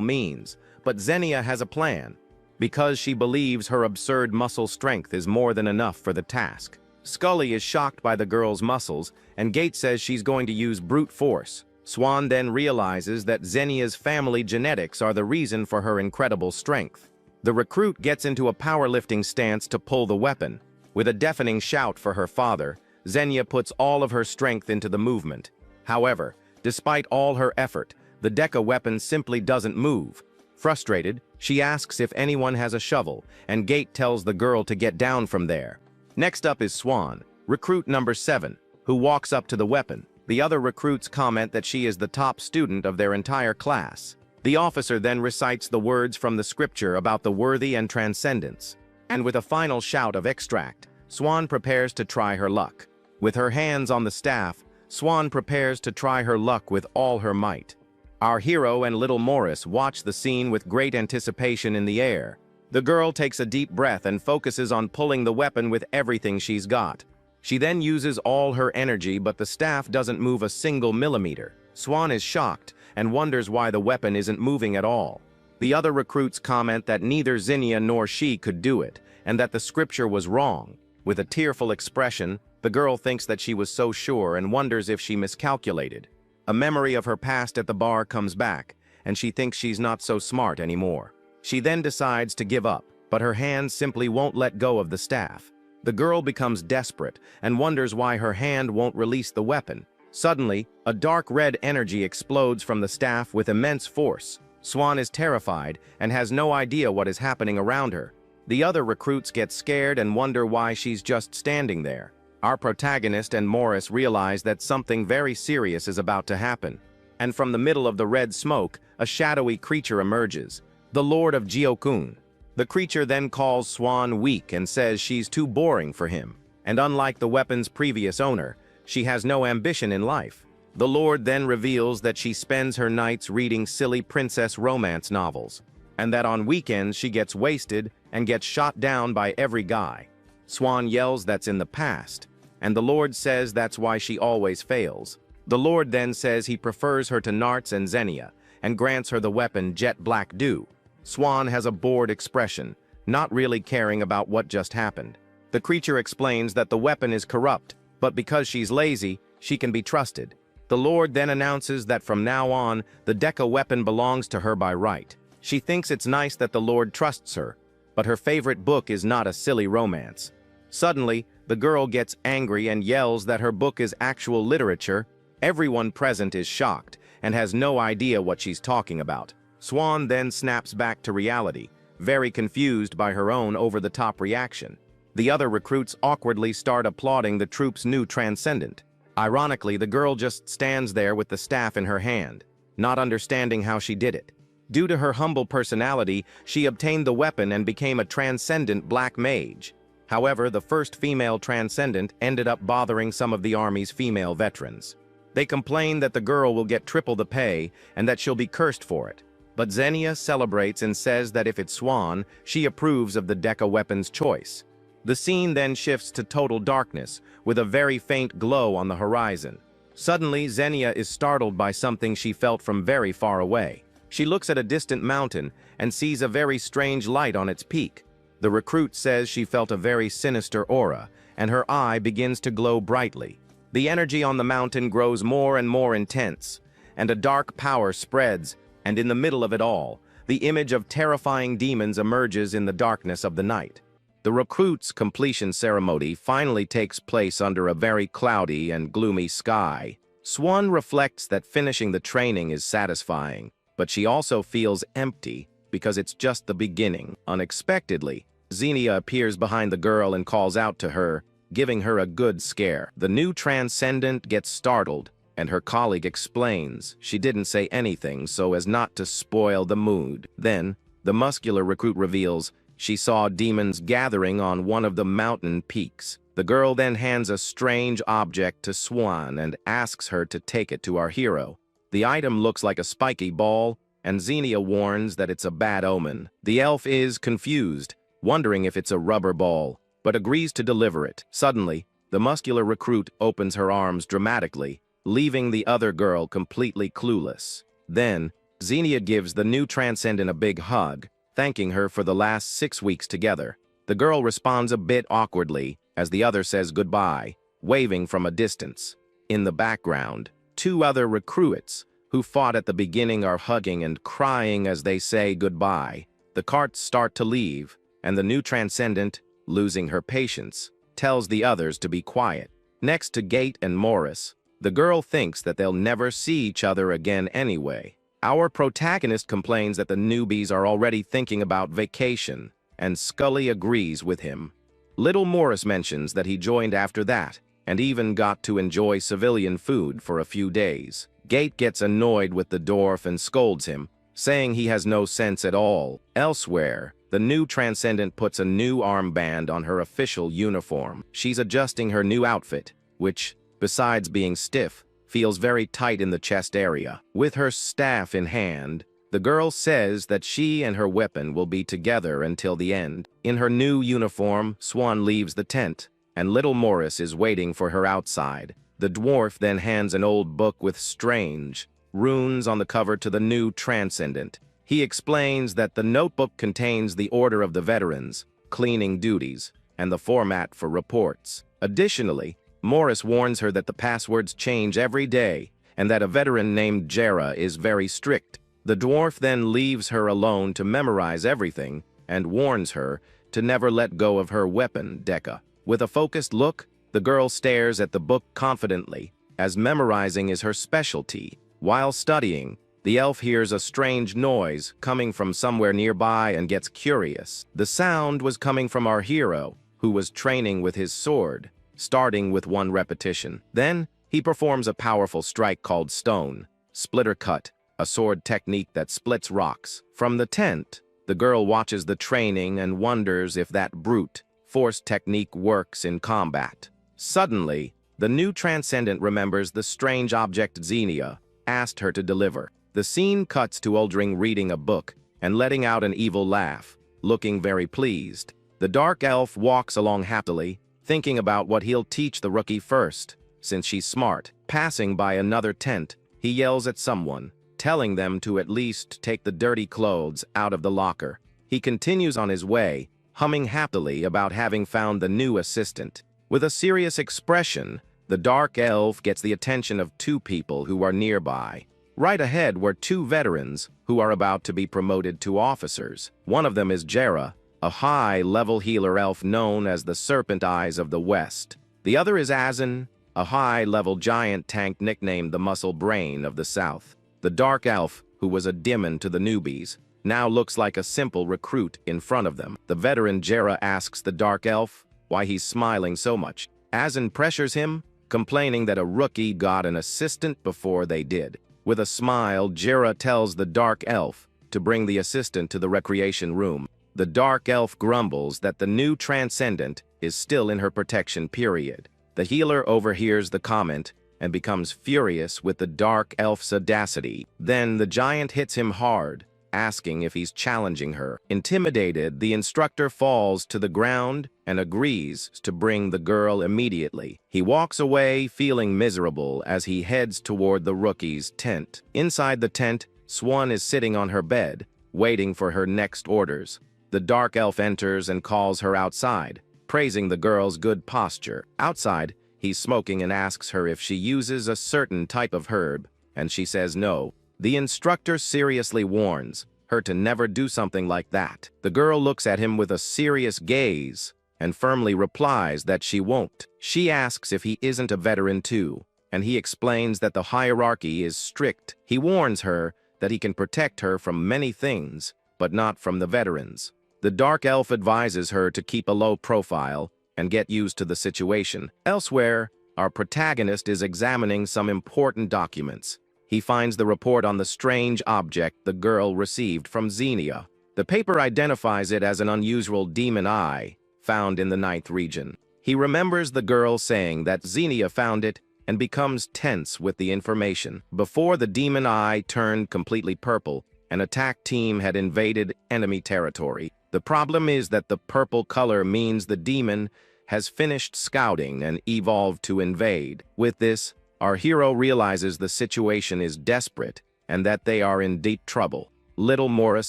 S1: means, but Xenia has a plan, because she believes her absurd muscle strength is more than enough for the task. Scully is shocked by the girl's muscles, and Gate says she's going to use brute force. Swan then realizes that Xenia's family genetics are the reason for her incredible strength. The recruit gets into a powerlifting stance to pull the weapon. With a deafening shout for her father, Xenia puts all of her strength into the movement. However, despite all her effort, the Deca weapon simply doesn't move. Frustrated, she asks if anyone has a shovel, and Gate tells the girl to get down from there. Next up is Swan, recruit number 7, who walks up to the weapon. The other recruits comment that she is the top student of their entire class. The officer then recites the words from the scripture about the worthy and transcendence. And with a final shout of extract, Swan prepares to try her luck. With her hands on the staff, Swan prepares to try her luck with all her might. Our hero and little Morris watch the scene with great anticipation in the air. The girl takes a deep breath and focuses on pulling the weapon with everything she's got. She then uses all her energy, but the staff doesn't move a single millimeter. Swan is shocked and wonders why the weapon isn't moving at all. The other recruits comment that neither Xenia nor she could do it, and that the scripture was wrong. With a tearful expression, the girl thinks that she was so sure and wonders if she miscalculated. A memory of her past at the bar comes back, and she thinks she's not so smart anymore. She then decides to give up, but her hands simply won't let go of the staff. The girl becomes desperate and wonders why her hand won't release the weapon. Suddenly, a dark red energy explodes from the staff with immense force. Swan is terrified and has no idea what is happening around her. The other recruits get scared and wonder why she's just standing there. Our protagonist and Morris realize that something very serious is about to happen. And from the middle of the red smoke, a shadowy creature emerges, the Lord of Jiokun. The creature then calls Swan weak and says she's too boring for him. And unlike the weapon's previous owner, she has no ambition in life. The Lord then reveals that she spends her nights reading silly princess romance novels, and that on weekends she gets wasted and gets shot down by every guy. Swan yells that's in the past, and the Lord says that's why she always fails. The Lord then says he prefers her to Narts and Xenia, and grants her the weapon Jet Black Dew. Swan has a bored expression, not really caring about what just happened. The creature explains that the weapon is corrupt, but because she's lazy, she can be trusted. The Lord then announces that from now on, the Deca weapon belongs to her by right. She thinks it's nice that the Lord trusts her, but her favorite book is not a silly romance. Suddenly, the girl gets angry and yells that her book is actual literature. Everyone present is shocked and has no idea what she's talking about. Swan then snaps back to reality, very confused by her own over-the-top reaction. The other recruits awkwardly start applauding the troop's new transcendent. Ironically, the girl just stands there with the staff in her hand, not understanding how she did it. Due to her humble personality, she obtained the weapon and became a transcendent black mage. However, the first female transcendent ended up bothering some of the army's female veterans. They complain that the girl will get triple the pay and that she'll be cursed for it. But Xenia celebrates and says that if it's Swan, she approves of the Deca weapon's choice. The scene then shifts to total darkness, with a very faint glow on the horizon. Suddenly, Xenia is startled by something she felt from very far away. She looks at a distant mountain and sees a very strange light on its peak. The recruit says she felt a very sinister aura, and her eye begins to glow brightly. The energy on the mountain grows more and more intense, and a dark power spreads, and in the middle of it all, the image of terrifying demons emerges in the darkness of the night. The recruit's completion ceremony finally takes place under a very cloudy and gloomy sky. Swan reflects that finishing the training is satisfying, but she also feels empty because it's just the beginning. Unexpectedly, Xenia appears behind the girl and calls out to her, giving her a good scare. The new transcendent gets startled, and her colleague explains she didn't say anything so as not to spoil the mood. Then, the muscular recruit reveals she saw demons gathering on one of the mountain peaks. The The girl then hands a strange object to Swan and asks her to take it to our hero. The item looks like a spiky ball, and Xenia warns that it's a bad omen. The elf is confused, wondering if it's a rubber ball, but agrees to deliver it. Suddenly, the muscular recruit opens her arms dramatically, leaving the other girl completely clueless. Then, Xenia gives the new transcendent a big hug, thanking her for the last 6 weeks together. The girl responds a bit awkwardly as the other says goodbye, waving from a distance. In the background, 2 other recruits who fought at the beginning are hugging and crying as they say goodbye. The carts start to leave, and the new transcendent, losing her patience, tells the others to be quiet. Next to Gate and Morris, the girl thinks that they'll never see each other again anyway. Our protagonist complains that the newbies are already thinking about vacation, and Scully agrees with him. Little Morris mentions that he joined after that, and even got to enjoy civilian food for a few days. Gate gets annoyed with the dwarf and scolds him, saying he has no sense at all. Elsewhere, the new transcendent puts a new armband on her official uniform. She's adjusting her new outfit, which, besides being stiff, feels very tight in the chest area. With her staff in hand, the girl says that she and her weapon will be together until the end. In her new uniform, Swan leaves the tent, and little Morris is waiting for her outside. The dwarf then hands an old book with strange runes on the cover to the new transcendent. He explains that the notebook contains the order of the veterans, cleaning duties, and the format for reports. Additionally, Morris warns her that the passwords change every day, and that a veteran named Jera is very strict. The dwarf then leaves her alone to memorize everything, and warns her to never let go of her weapon, Deca. With a focused look, the girl stares at the book confidently, as memorizing is her specialty. While studying, the elf hears a strange noise coming from somewhere nearby and gets curious. The sound was coming from our hero, who was training with his sword, starting with 1 repetition. Then, he performs a powerful strike called Stone Splitter Cut, a sword technique that splits rocks. From the tent, the girl watches the training and wonders if that brute force technique works in combat. Suddenly, the new transcendent remembers the strange object Xenia asked her to deliver. The scene cuts to Uldring reading a book and letting out an evil laugh, looking very pleased. The dark elf walks along happily, thinking about what he'll teach the rookie first, since she's smart. Passing by another tent, he yells at someone, telling them to at least take the dirty clothes out of the locker. He continues on his way, humming happily about having found the new assistant. With a serious expression, the dark elf gets the attention of 2 people who are nearby. Right ahead were 2 veterans who are about to be promoted to officers. One of them is Jera, a high-level healer elf known as the Serpent Eyes of the West. The other is Azan, a high-level giant tank nicknamed the Muscle Brain of the South. The dark elf, who was a demon to the newbies, now looks like a simple recruit in front of them. The veteran Jera asks the dark elf why he's smiling so much. Azan pressures him, complaining that a rookie got an assistant before they did. With a smile, Jera tells the dark elf to bring the assistant to the recreation room. The dark elf grumbles that the new transcendent is still in her protection period. The healer overhears the comment and becomes furious with the dark elf's audacity. Then the giant hits him hard, asking if he's challenging her. Intimidated, the instructor falls to the ground and agrees to bring the girl immediately. He walks away feeling miserable as he heads toward the rookie's tent. Inside the tent, Swan is sitting on her bed, waiting for her next orders. The dark elf enters and calls her outside, praising the girl's good posture. Outside, he's smoking and asks her if she uses a certain type of herb, and she says no. The instructor seriously warns her to never do something like that. The girl looks at him with a serious gaze and firmly replies that she won't. She asks if he isn't a veteran too, and he explains that the hierarchy is strict. He warns her that he can protect her from many things, but not from the veterans. The dark elf advises her to keep a low profile and get used to the situation. Elsewhere, our protagonist is examining some important documents. He finds the report on the strange object the girl received from Xenia. The paper identifies it as an unusual demon eye found in the 9th region. He remembers the girl saying that Xenia found it and becomes tense with the information. Before the demon eye turned completely purple, an attack team had invaded enemy territory. The problem is that the purple color means the demon has finished scouting and evolved to invade. With this, our hero realizes the situation is desperate and that they are in deep trouble. Little Morris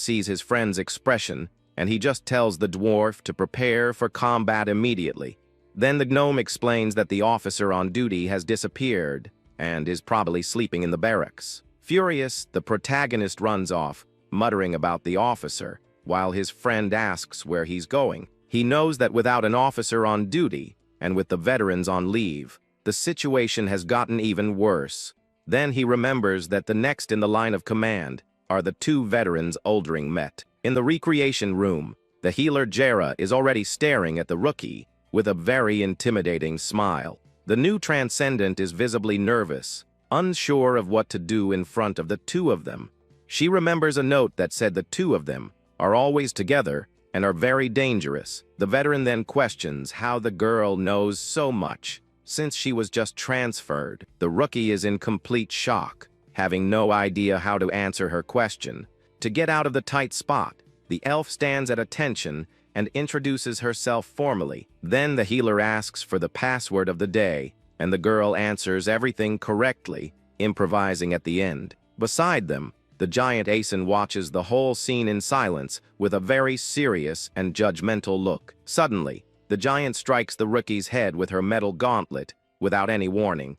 S1: sees his friend's expression, and he just tells the dwarf to prepare for combat immediately. Then the gnome explains that the officer on duty has disappeared and is probably sleeping in the barracks. Furious, the protagonist runs off, muttering about the officer, while his friend asks where he's going. He knows that without an officer on duty, and with the veterans on leave, the situation has gotten even worse. Then he remembers that the next in the line of command are the two veterans Uldring met. In the recreation room, the healer Jera is already staring at the rookie with a very intimidating smile. The new transcendent is visibly nervous, unsure of what to do in front of the two of them. She remembers a note that said the two of them are always together and are very dangerous. The veteran then questions how the girl knows so much, since she was just transferred. The rookie is in complete shock, having no idea how to answer her question. To get out of the tight spot, the elf stands at attention and introduces herself formally. Then the healer asks for the password of the day, and the girl answers everything correctly, improvising at the end. Beside them, the giant Aeson watches the whole scene in silence with a very serious and judgmental look. Suddenly, the giant strikes the rookie's head with her metal gauntlet without any warning.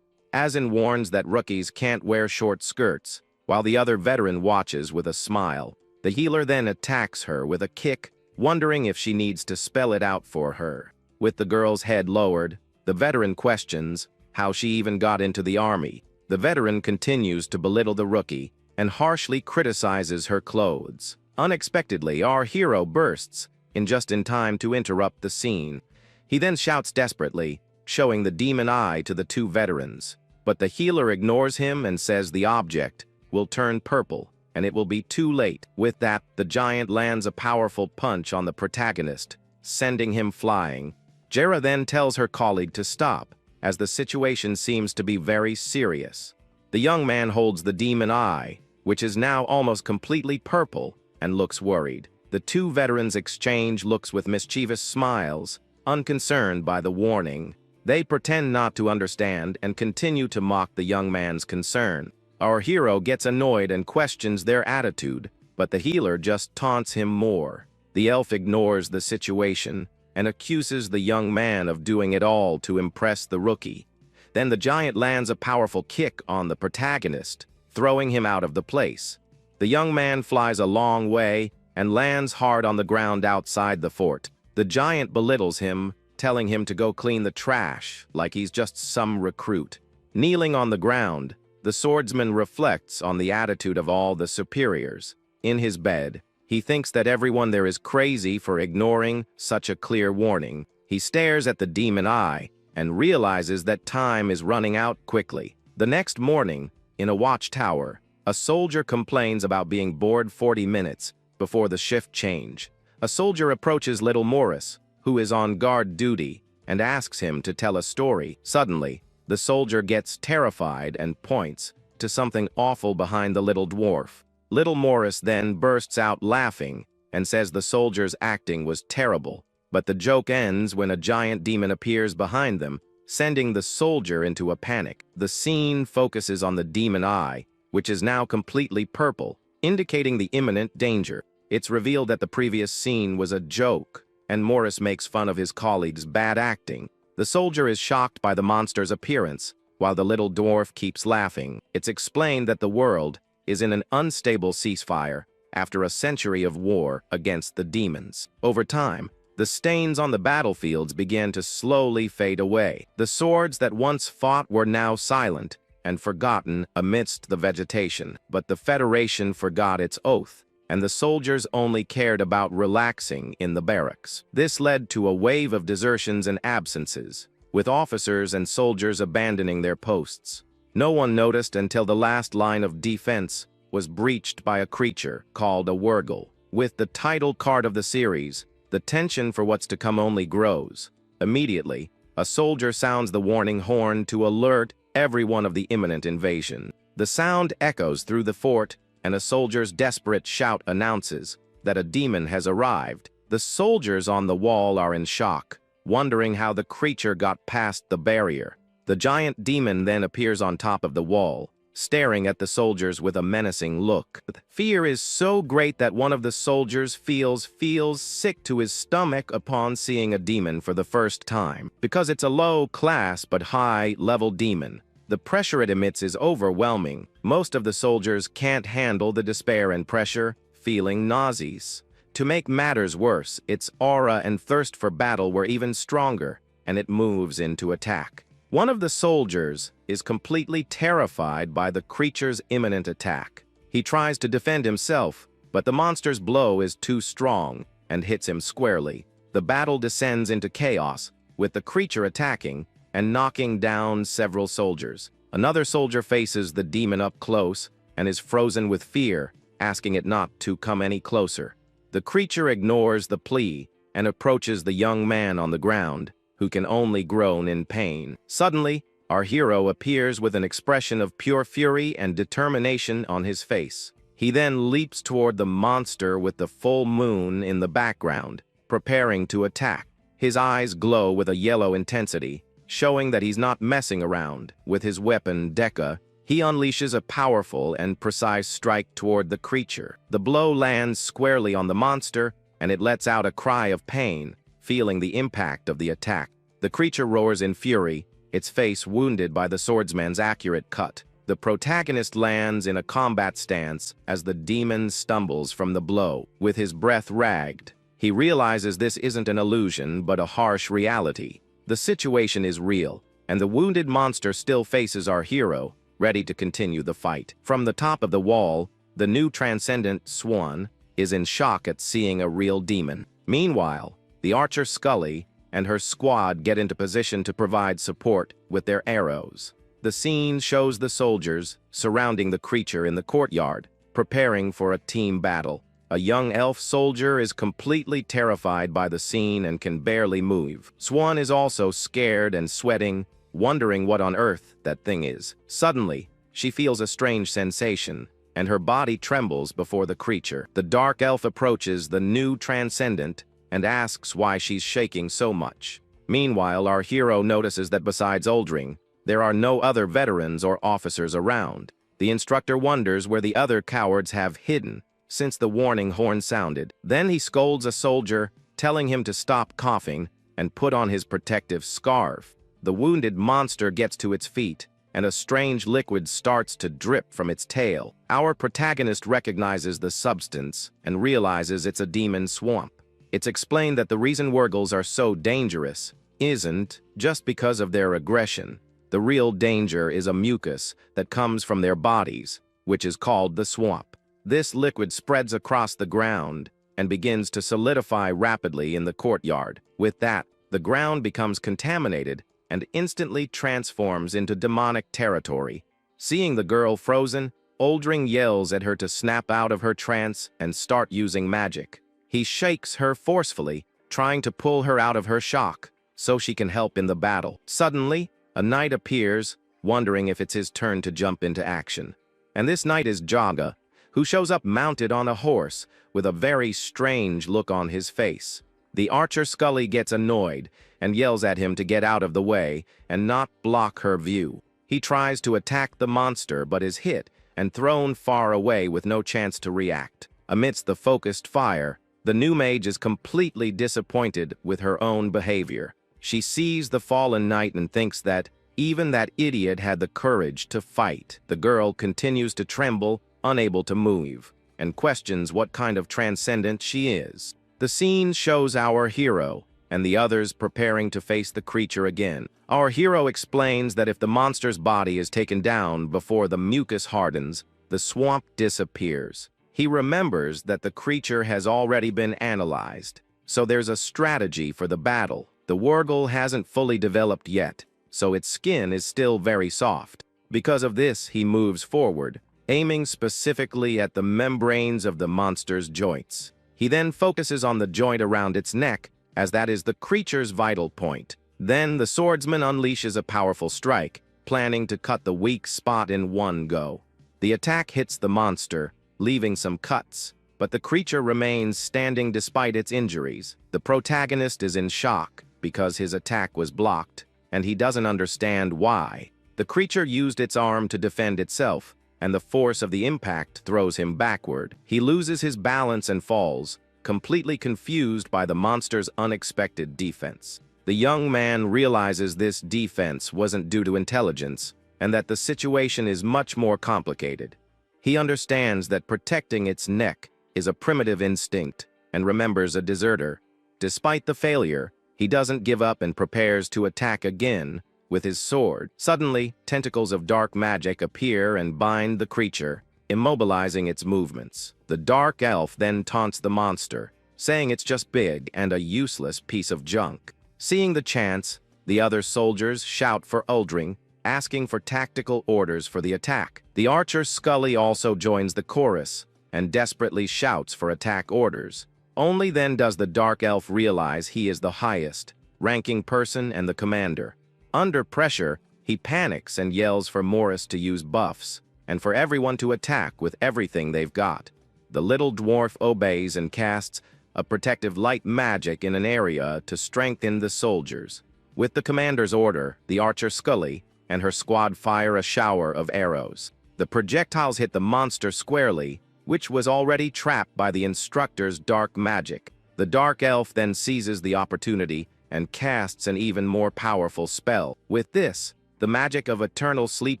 S1: Aeson warns that rookies can't wear short skirts, while the other veteran watches with a smile. The healer then attacks her with a kick, wondering if she needs to spell it out for her. With the girl's head lowered, the veteran questions how she even got into the army. The veteran continues to belittle the rookie and harshly criticizes her clothes. Unexpectedly, our hero bursts just in time to interrupt the scene. He then shouts desperately, showing the demon eye to the two veterans. But the healer ignores him and says the object will turn purple, and it will be too late. With that, the giant lands a powerful punch on the protagonist, sending him flying. Jera then tells her colleague to stop, as the situation seems to be very serious. The young man holds the demon eye, which is now almost completely purple, and looks worried. The two veterans exchange looks with mischievous smiles, unconcerned by the warning. They pretend not to understand and continue to mock the young man's concern. Our hero gets annoyed and questions their attitude, but the healer just taunts him more. The elf ignores the situation and accuses the young man of doing it all to impress the rookie. Then the giant lands a powerful kick on the protagonist, throwing him out of the place. The young man flies a long way and lands hard on the ground outside the fort. The giant belittles him, telling him to go clean the trash like he's just some recruit. Kneeling on the ground, the swordsman reflects on the attitude of all the superiors. In his bed, he thinks that everyone there is crazy for ignoring such a clear warning. He stares at the demon eye and realizes that time is running out quickly. The next morning, in a watchtower, a soldier complains about being bored 40 minutes before the shift change. A soldier approaches little Morris, who is on guard duty, and asks him to tell a story. Suddenly, the soldier gets terrified and points to something awful behind the little dwarf. Little Morris then bursts out laughing and says the soldier's acting was terrible, but the joke ends when a giant demon appears behind them, sending the soldier into a panic. The scene focuses on the demon eye, which is now completely purple, indicating the imminent danger. It's revealed that the previous scene was a joke, and Morris makes fun of his colleague's bad acting. The soldier is shocked by the monster's appearance, while the little dwarf keeps laughing. It's explained that the world is in an unstable ceasefire after a century of war against the demons. Over time, the stains on the battlefields began to slowly fade away. The swords that once fought were now silent and forgotten amidst the vegetation. But the Federation forgot its oath, and the soldiers only cared about relaxing in the barracks. This led to a wave of desertions and absences, with officers and soldiers abandoning their posts. No one noticed until the last line of defense was breached by a creature called a Wurgle. With the title card of the series, the tension for what's to come only grows. Immediately, a soldier sounds the warning horn to alert everyone of the imminent invasion. The sound echoes through the fort, and a soldier's desperate shout announces that a demon has arrived. The soldiers on the wall are in shock, wondering how the creature got past the barrier. The giant demon then appears on top of the wall, staring at the soldiers with a menacing look. Fear is so great that one of the soldiers feels sick to his stomach upon seeing a demon for the first time. Because it's a low-class but high-level demon, the pressure it emits is overwhelming. Most of the soldiers can't handle the despair and pressure, feeling nauseous. To make matters worse, its aura and thirst for battle were even stronger, and it moves into attack. One of the soldiers is completely terrified by the creature's imminent attack. He tries to defend himself, but the monster's blow is too strong and hits him squarely. The battle descends into chaos, with the creature attacking and knocking down several soldiers. Another soldier faces the demon up close and is frozen with fear, asking it not to come any closer. The creature ignores the plea and approaches the young man on the ground, who can only groan in pain. Suddenly, our hero appears with an expression of pure fury and determination on his face. He then leaps toward the monster with the full moon in the background, preparing to attack. His eyes glow with a yellow intensity, showing that he's not messing around. With his weapon, Deka, he unleashes a powerful and precise strike toward the creature. The blow lands squarely on the monster, and it lets out a cry of pain, feeling the impact of the attack. The creature roars in fury, its face wounded by the swordsman's accurate cut. The protagonist lands in a combat stance as the demon stumbles from the blow. With his breath ragged, he realizes this isn't an illusion but a harsh reality. The situation is real, and the wounded monster still faces our hero, ready to continue the fight. From the top of the wall, the new transcendent Swan is in shock at seeing a real demon. Meanwhile, the archer Scully and her squad get into position to provide support with their arrows. The scene shows the soldiers surrounding the creature in the courtyard, preparing for a team battle. A young elf soldier is completely terrified by the scene and can barely move. Swan is also scared and sweating, wondering what on earth that thing is. Suddenly, she feels a strange sensation, and her body trembles before the creature. The dark elf approaches the new transcendent and asks why she's shaking so much. Meanwhile, our hero notices that besides Oldring, there are no other veterans or officers around. The instructor wonders where the other cowards have hidden since the warning horn sounded. Then he scolds a soldier, telling him to stop coughing and put on his protective scarf. The wounded monster gets to its feet, and a strange liquid starts to drip from its tail. Our protagonist recognizes the substance and realizes it's a demon swamp. It's explained that the reason Wurgles are so dangerous isn't just because of their aggression. The real danger is a mucus that comes from their bodies, which is called the swamp. This liquid spreads across the ground and begins to solidify rapidly in the courtyard. With that, the ground becomes contaminated and instantly transforms into demonic territory. Seeing the girl frozen, Oldring yells at her to snap out of her trance and start using magic. He shakes her forcefully, trying to pull her out of her shock so she can help in the battle. Suddenly, a knight appears, wondering if it's his turn to jump into action. And this knight is Jaga, who shows up mounted on a horse with a very strange look on his face. The archer Scully gets annoyed and yells at him to get out of the way and not block her view. He tries to attack the monster but is hit and thrown far away with no chance to react. Amidst the focused fire, the new mage is completely disappointed with her own behavior. She sees the fallen knight and thinks that even that idiot had the courage to fight. The girl continues to tremble, unable to move, and questions what kind of transcendent she is. The scene shows our hero and the others preparing to face the creature again. Our hero explains that if the monster's body is taken down before the mucus hardens, the swamp disappears. He remembers that the creature has already been analyzed, so there's a strategy for the battle. The Wurgle hasn't fully developed yet, so its skin is still very soft. Because of this, he moves forward, aiming specifically at the membranes of the monster's joints. He then focuses on the joint around its neck as that is the creature's vital point. Then the swordsman unleashes a powerful strike, planning to cut the weak spot in one go. The attack hits the monster, leaving some cuts, but the creature remains standing despite its injuries. The protagonist is in shock because his attack was blocked, and he doesn't understand why. The creature used its arm to defend itself, and the force of the impact throws him backward. He loses his balance and falls, completely confused by the monster's unexpected defense. The young man realizes this defense wasn't due to intelligence, and that the situation is much more complicated. He understands that protecting its neck is a primitive instinct, and remembers a deserter. Despite the failure, he doesn't give up and prepares to attack again with his sword. Suddenly, tentacles of dark magic appear and bind the creature, immobilizing its movements. The dark elf then taunts the monster, saying it's just big and a useless piece of junk. Seeing the chance, the other soldiers shout for Uldring, asking for tactical orders for the attack. The archer Scully also joins the chorus and desperately shouts for attack orders. Only then does the dark elf realize he is the highest-ranking person and the commander. Under pressure, he panics and yells for Morris to use buffs, and for everyone to attack with everything they've got. The little dwarf obeys and casts a protective light magic in an area to strengthen the soldiers. With the commander's order, the archer Scully and her squad fire a shower of arrows. The projectiles hit the monster squarely, which was already trapped by the instructor's dark magic. The dark elf then seizes the opportunity and casts an even more powerful spell. With this, the magic of eternal sleep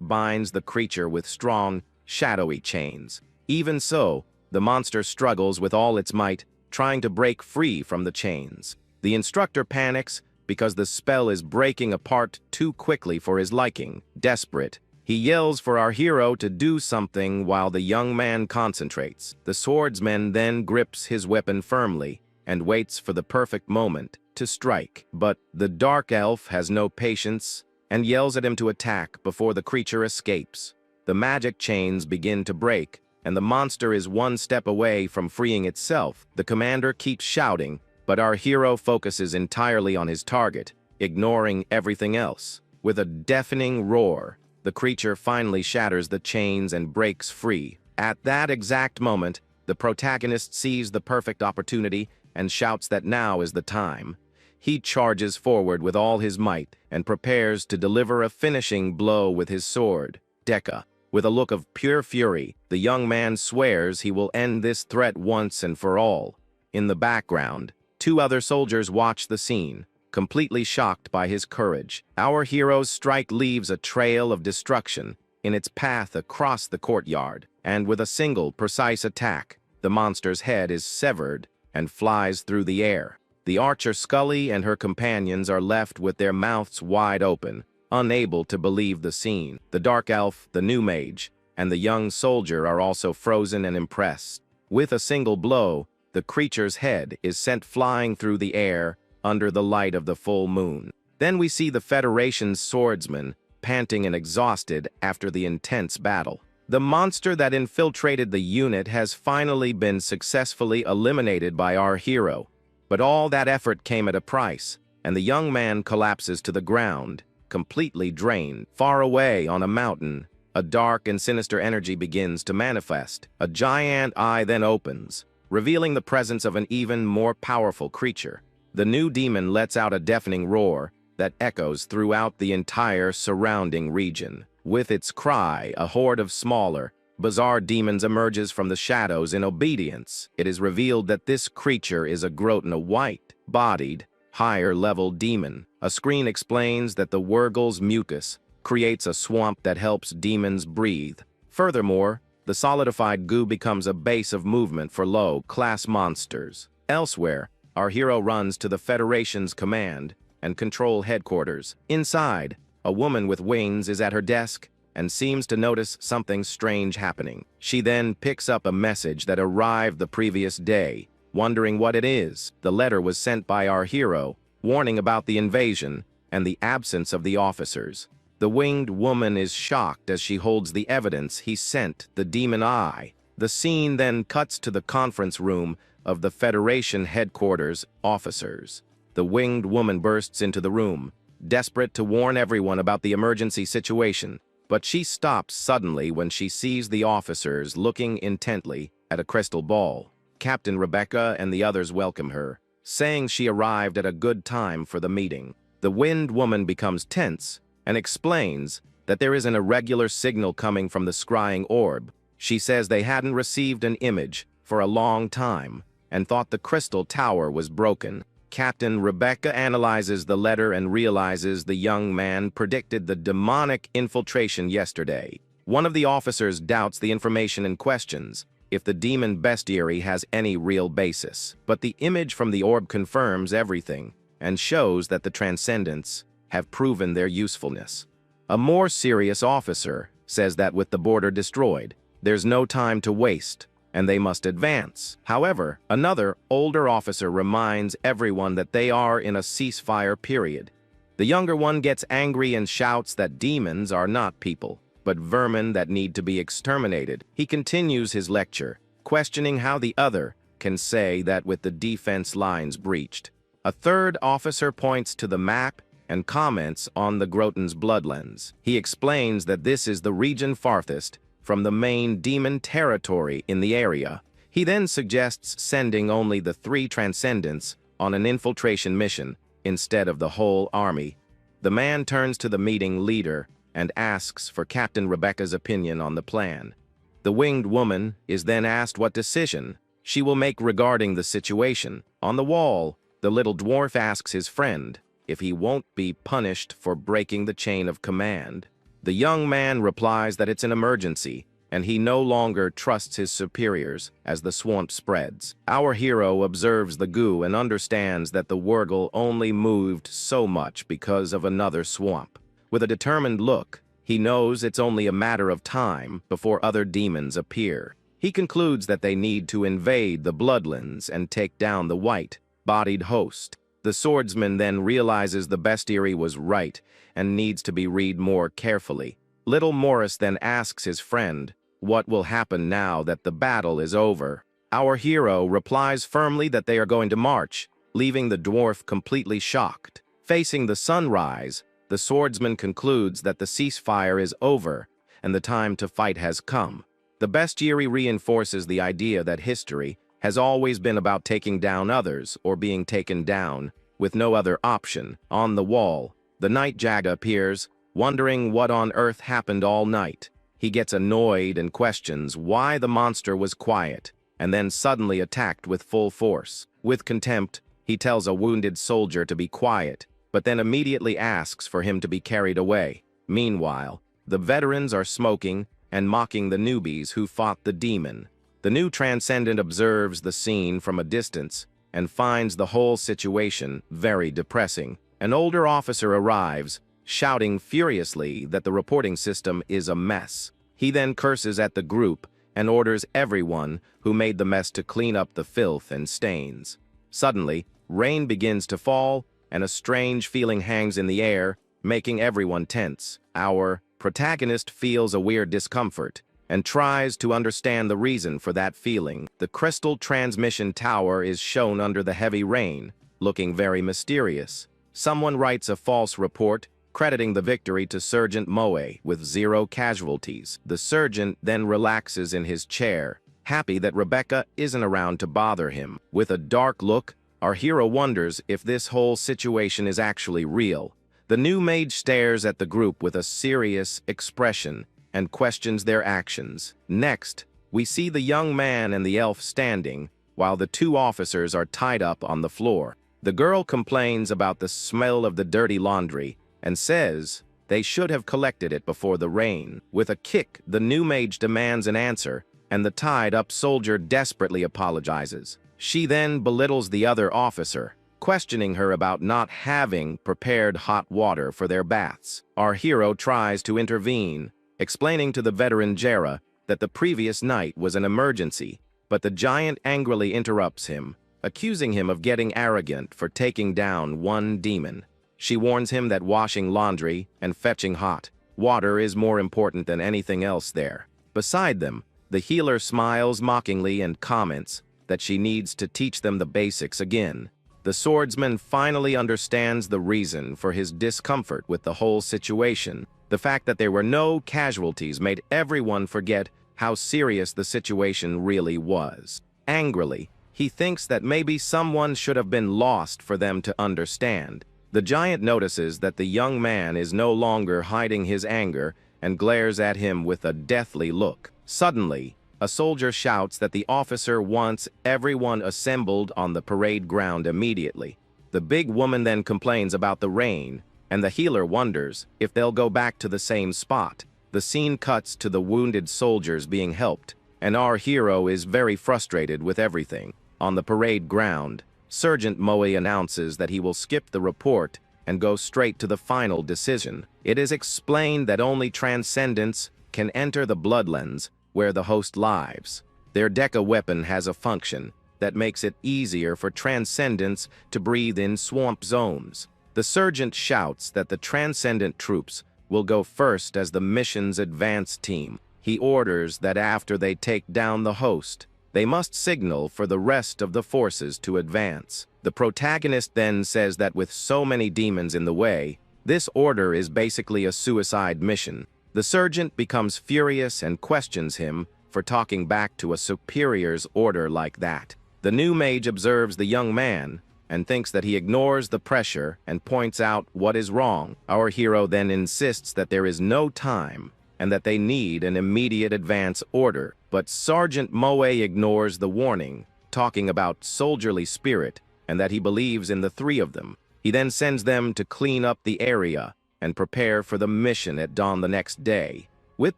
S1: binds the creature with strong, shadowy chains. Even so, the monster struggles with all its might, trying to break free from the chains. The instructor panics because the spell is breaking apart too quickly for his liking. Desperate, he yells for our hero to do something while the young man concentrates. The swordsman then grips his weapon firmly and waits for the perfect moment to strike. But the dark elf has no patience and yells at him to attack before the creature escapes. The magic chains begin to break, and the monster is one step away from freeing itself. The commander keeps shouting, but our hero focuses entirely on his target, ignoring everything else. With a deafening roar, the creature finally shatters the chains and breaks free. At that exact moment, the protagonist sees the perfect opportunity and shouts that now is the time. He charges forward with all his might and prepares to deliver a finishing blow with his sword. Deca. With a look of pure fury, the young man swears he will end this threat once and for all. In the background, two other soldiers watch the scene, completely shocked by his courage. Our hero's strike leaves a trail of destruction in its path across the courtyard, and with a single precise attack, the monster's head is severed and flies through the air. The archer Scully and her companions are left with their mouths wide open, unable to believe the scene. The dark elf, the new mage, and the young soldier are also frozen and impressed. With a single blow, the creature's head is sent flying through the air under the light of the full moon. Then we see the Federation's swordsman, panting and exhausted after the intense battle. The monster that infiltrated the unit has finally been successfully eliminated by our hero, but all that effort came at a price, and the young man collapses to the ground, completely drained. Far away on a mountain, a dark and sinister energy begins to manifest. A giant eye then opens, revealing the presence of an even more powerful creature. The new demon lets out a deafening roar that echoes throughout the entire surrounding region. With its cry, a horde of smaller, bizarre demons emerges from the shadows in obedience. It is revealed that this creature is a Grotna white-bodied, higher-level demon. A screen explains that the Wurgle's mucus creates a swamp that helps demons breathe. Furthermore, the solidified goo becomes a base of movement for low-class monsters. Elsewhere, our hero runs to the Federation's command and control headquarters. Inside, a woman with wings is at her desk and seems to notice something strange happening. She then picks up a message that arrived the previous day, wondering what it is. The letter was sent by our hero, warning about the invasion and the absence of the officers. The winged woman is shocked as she holds the evidence he sent the demon eye. The scene then cuts to the conference room of the Federation headquarters officers. The winged woman bursts into the room, desperate to warn everyone about the emergency situation, but she stops suddenly when she sees the officers looking intently at a crystal ball. Captain Rebecca and the others welcome her, saying she arrived at a good time for the meeting. The winged woman becomes tense and explains that there is an irregular signal coming from the scrying orb. She says they hadn't received an image for a long time and thought the crystal tower was broken. Captain Rebecca analyzes the letter and realizes the young man predicted the demonic infiltration yesterday. One of the officers doubts the information and questions if the demon bestiary has any real basis. But the image from the orb confirms everything and shows that the transcendents have proven their usefulness. A more serious officer says that with the border destroyed, there's no time to waste, and they must advance. However, another, older officer reminds everyone that they are in a ceasefire period. The younger one gets angry and shouts that demons are not people, but vermin that need to be exterminated. He continues his lecture, questioning how the other can say that with the defense lines breached. A third officer points to the map and comments on the Groton's bloodlands. He explains that this is the region farthest from the main demon territory in the area. He then suggests sending only the 3 transcendents on an infiltration mission instead of the whole army. The man turns to the meeting leader and asks for Captain Rebecca's opinion on the plan. The winged woman is then asked what decision she will make regarding the situation. On the wall, the little dwarf asks his friend if he won't be punished for breaking the chain of command. The young man replies that it's an emergency, and he no longer trusts his superiors as the swamp spreads. Our hero observes the goo and understands that the Wurgle only moved so much because of another swamp. With a determined look, he knows it's only a matter of time before other demons appear. He concludes that they need to invade the Bloodlands and take down the white-bodied host. The swordsman then realizes the bestiary was right and needs to be read more carefully. Little Morris then asks his friend what will happen now that the battle is over. Our hero replies firmly that they are going to march, leaving the dwarf completely shocked. Facing the sunrise, the swordsman concludes that the ceasefire is over and the time to fight has come. The bestiary reinforces the idea that history has always been about taking down others or being taken down, with no other option. On the wall, the night Jaga appears, wondering what on earth happened all night. He gets annoyed and questions why the monster was quiet, and then suddenly attacked with full force. With contempt, he tells a wounded soldier to be quiet, but then immediately asks for him to be carried away. Meanwhile, the veterans are smoking and mocking the newbies who fought the demon. The new transcendent observes the scene from a distance and finds the whole situation very depressing. An older officer arrives, shouting furiously that the reporting system is a mess. He then curses at the group and orders everyone who made the mess to clean up the filth and stains. Suddenly, rain begins to fall, and a strange feeling hangs in the air, making everyone tense. Our protagonist feels a weird discomfort and tries to understand the reason for that feeling. The crystal transmission tower is shown under the heavy rain, looking very mysterious. Someone writes a false report, crediting the victory to Sergeant Moe with 0 casualties. The sergeant then relaxes in his chair, happy that Rebecca isn't around to bother him. With a dark look, our hero wonders if this whole situation is actually real. The new mage stares at the group with a serious expression and questions their actions. Next, we see the young man and the elf standing, while the 2 officers are tied up on the floor. The girl complains about the smell of the dirty laundry and says they should have collected it before the rain. With a kick, the new mage demands an answer, and the tied-up soldier desperately apologizes. She then belittles the other officer, questioning her about not having prepared hot water for their baths. Our hero tries to intervene, explaining to the veteran Jera that the previous night was an emergency, but the giant angrily interrupts him, accusing him of getting arrogant for taking down one demon. She warns him that washing laundry and fetching hot water is more important than anything else there. Beside them, the healer smiles mockingly and comments that she needs to teach them the basics again. The the swordsman finally understands the reason for his discomfort with the whole situation. The fact that there were no casualties made everyone forget how serious the situation really was. Angrily, he thinks that maybe someone should have been lost for them to understand. The giant notices that the young man is no longer hiding his anger and glares at him with a deathly look. Suddenly, a soldier shouts that the officer wants everyone assembled on the parade ground immediately. The big woman then complains about the rain, and the healer wonders if they'll go back to the same spot. The scene cuts to the wounded soldiers being helped, and our hero is very frustrated with everything. On the parade ground, Sergeant Moe announces that he will skip the report and go straight to the final decision. It is explained that only transcendents can enter the bloodlands where the host lives. Their Deca weapon has a function that makes it easier for transcendents to breathe in swamp zones. The sergeant shouts that the transcendent troops will go first as the mission's advance team. He orders that after they take down the host, they must signal for the rest of the forces to advance. The protagonist then says that with so many demons in the way, this order is basically a suicide mission. The sergeant becomes furious and questions him for talking back to a superior's order like that. The new mage observes the young man and thinks that he ignores the pressure and points out what is wrong. Our hero then insists that there is no time and that they need an immediate advance order, but Sergeant Moe ignores the warning, talking about soldierly spirit and that he believes in the three of them. He then sends them to clean up the area and prepare for the mission at dawn the next day. With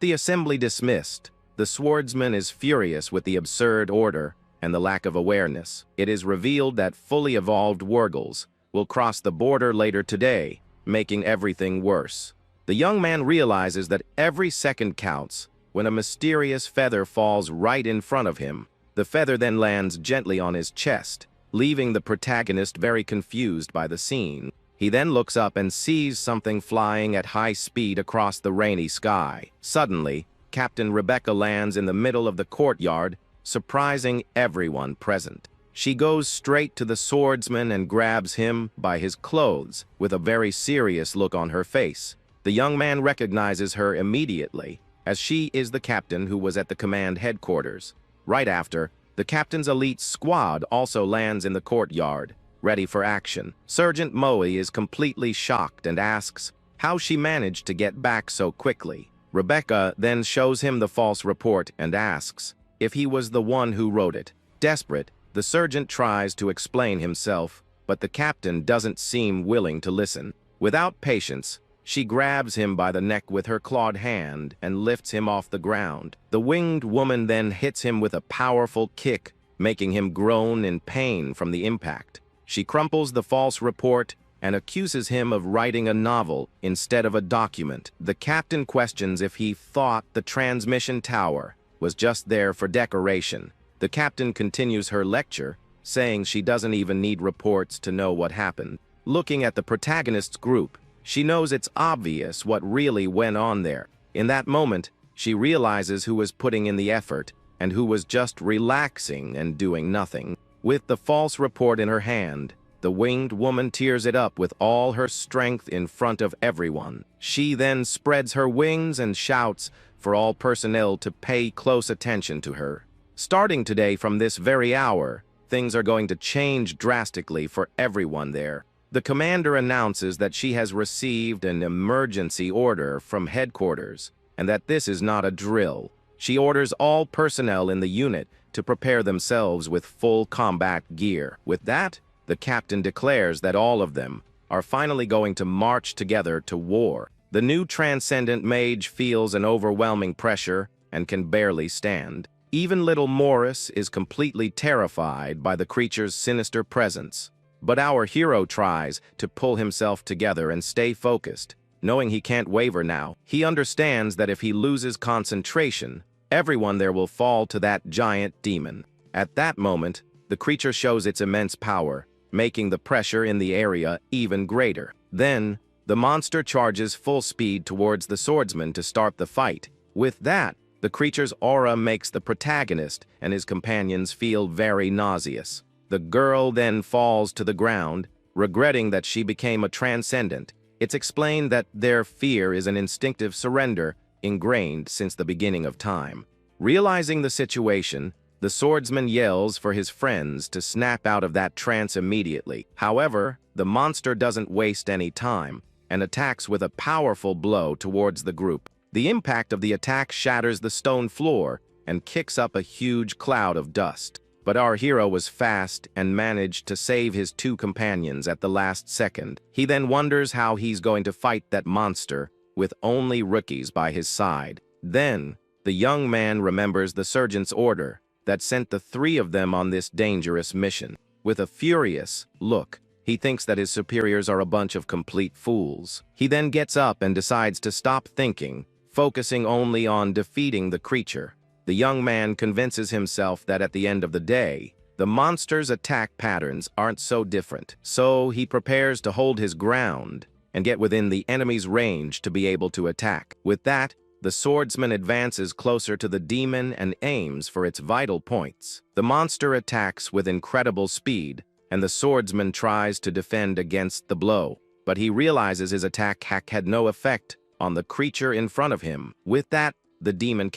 S1: the assembly dismissed, the swordsman is furious with the absurd order and the lack of awareness. It is revealed that fully evolved Wurgles will cross the border later today, making everything worse. The young man realizes that every second counts when a mysterious feather falls right in front of him. The feather then lands gently on his chest, leaving the protagonist very confused by the scene. He then looks up and sees something flying at high speed across the rainy sky. Suddenly, Captain Rebecca lands in the middle of the courtyard, surprising everyone present. She goes straight to the swordsman and grabs him by his clothes with a very serious look on her face. The young man recognizes her immediately, as she is the captain who was at the command headquarters. Right after, the captain's elite squad also lands in the courtyard, ready for action. Sergeant Moe is completely shocked and asks how she managed to get back so quickly. Rebecca then shows him the false report and asks if he was the one who wrote it. Desperate, the sergeant tries to explain himself, but the captain doesn't seem willing to listen. Without patience, she grabs him by the neck with her clawed hand and lifts him off the ground. The winged woman then hits him with a powerful kick, making him groan in pain from the impact. She crumples the false report and accuses him of writing a novel instead of a document. The captain questions if he thought the transmission tower was just there for decoration. The captain continues her lecture, saying she doesn't even need reports to know what happened. Looking at the protagonist's group, she knows it's obvious what really went on there. In that moment, she realizes who was putting in the effort and who was just relaxing and doing nothing. With the false report in her hand, the winged woman tears it up with all her strength in front of everyone. She then spreads her wings and shouts for all personnel to pay close attention to her. Starting today from this very hour, things are going to change drastically for everyone there. The commander announces that she has received an emergency order from headquarters and that this is not a drill. She orders all personnel in the unit to prepare themselves with full combat gear. With that, the captain declares that all of them are finally going to march together to war. The new transcendent mage feels an overwhelming pressure and can barely stand. Even little Morris is completely terrified by the creature's sinister presence. But our hero tries to pull himself together and stay focused, knowing he can't waver now. He understands that if he loses concentration, everyone there will fall to that giant demon. At that moment, the creature shows its immense power, making the pressure in the area even greater. Then, the monster charges full speed towards the swordsman to start the fight. With that, the creature's aura makes the protagonist and his companions feel very nauseous. The girl then falls to the ground, regretting that she became a transcendent. It's explained that their fear is an instinctive surrender ingrained since the beginning of time. Realizing the situation, the swordsman yells for his friends to snap out of that trance immediately. However, the monster doesn't waste any time and attacks with a powerful blow towards the group. The impact of the attack shatters the stone floor and kicks up a huge cloud of dust. But our hero was fast and managed to save his two companions at the last second. He then wonders how he's going to fight that monster with only rookies by his side. Then, the young man remembers the sergeant's order that sent the three of them on this dangerous mission. With a furious look, he thinks that his superiors are a bunch of complete fools. He then gets up and decides to stop thinking, focusing only on defeating the creature. The young man convinces himself that at the end of the day, the monster's attack patterns aren't so different. So he prepares to hold his ground and get within the enemy's range to be able to attack. With that, the swordsman advances closer to the demon and aims for its vital points. The monster attacks with incredible speed, and the swordsman tries to defend against the blow, but he realizes his attack had no effect on the creature in front of him. With that, the demon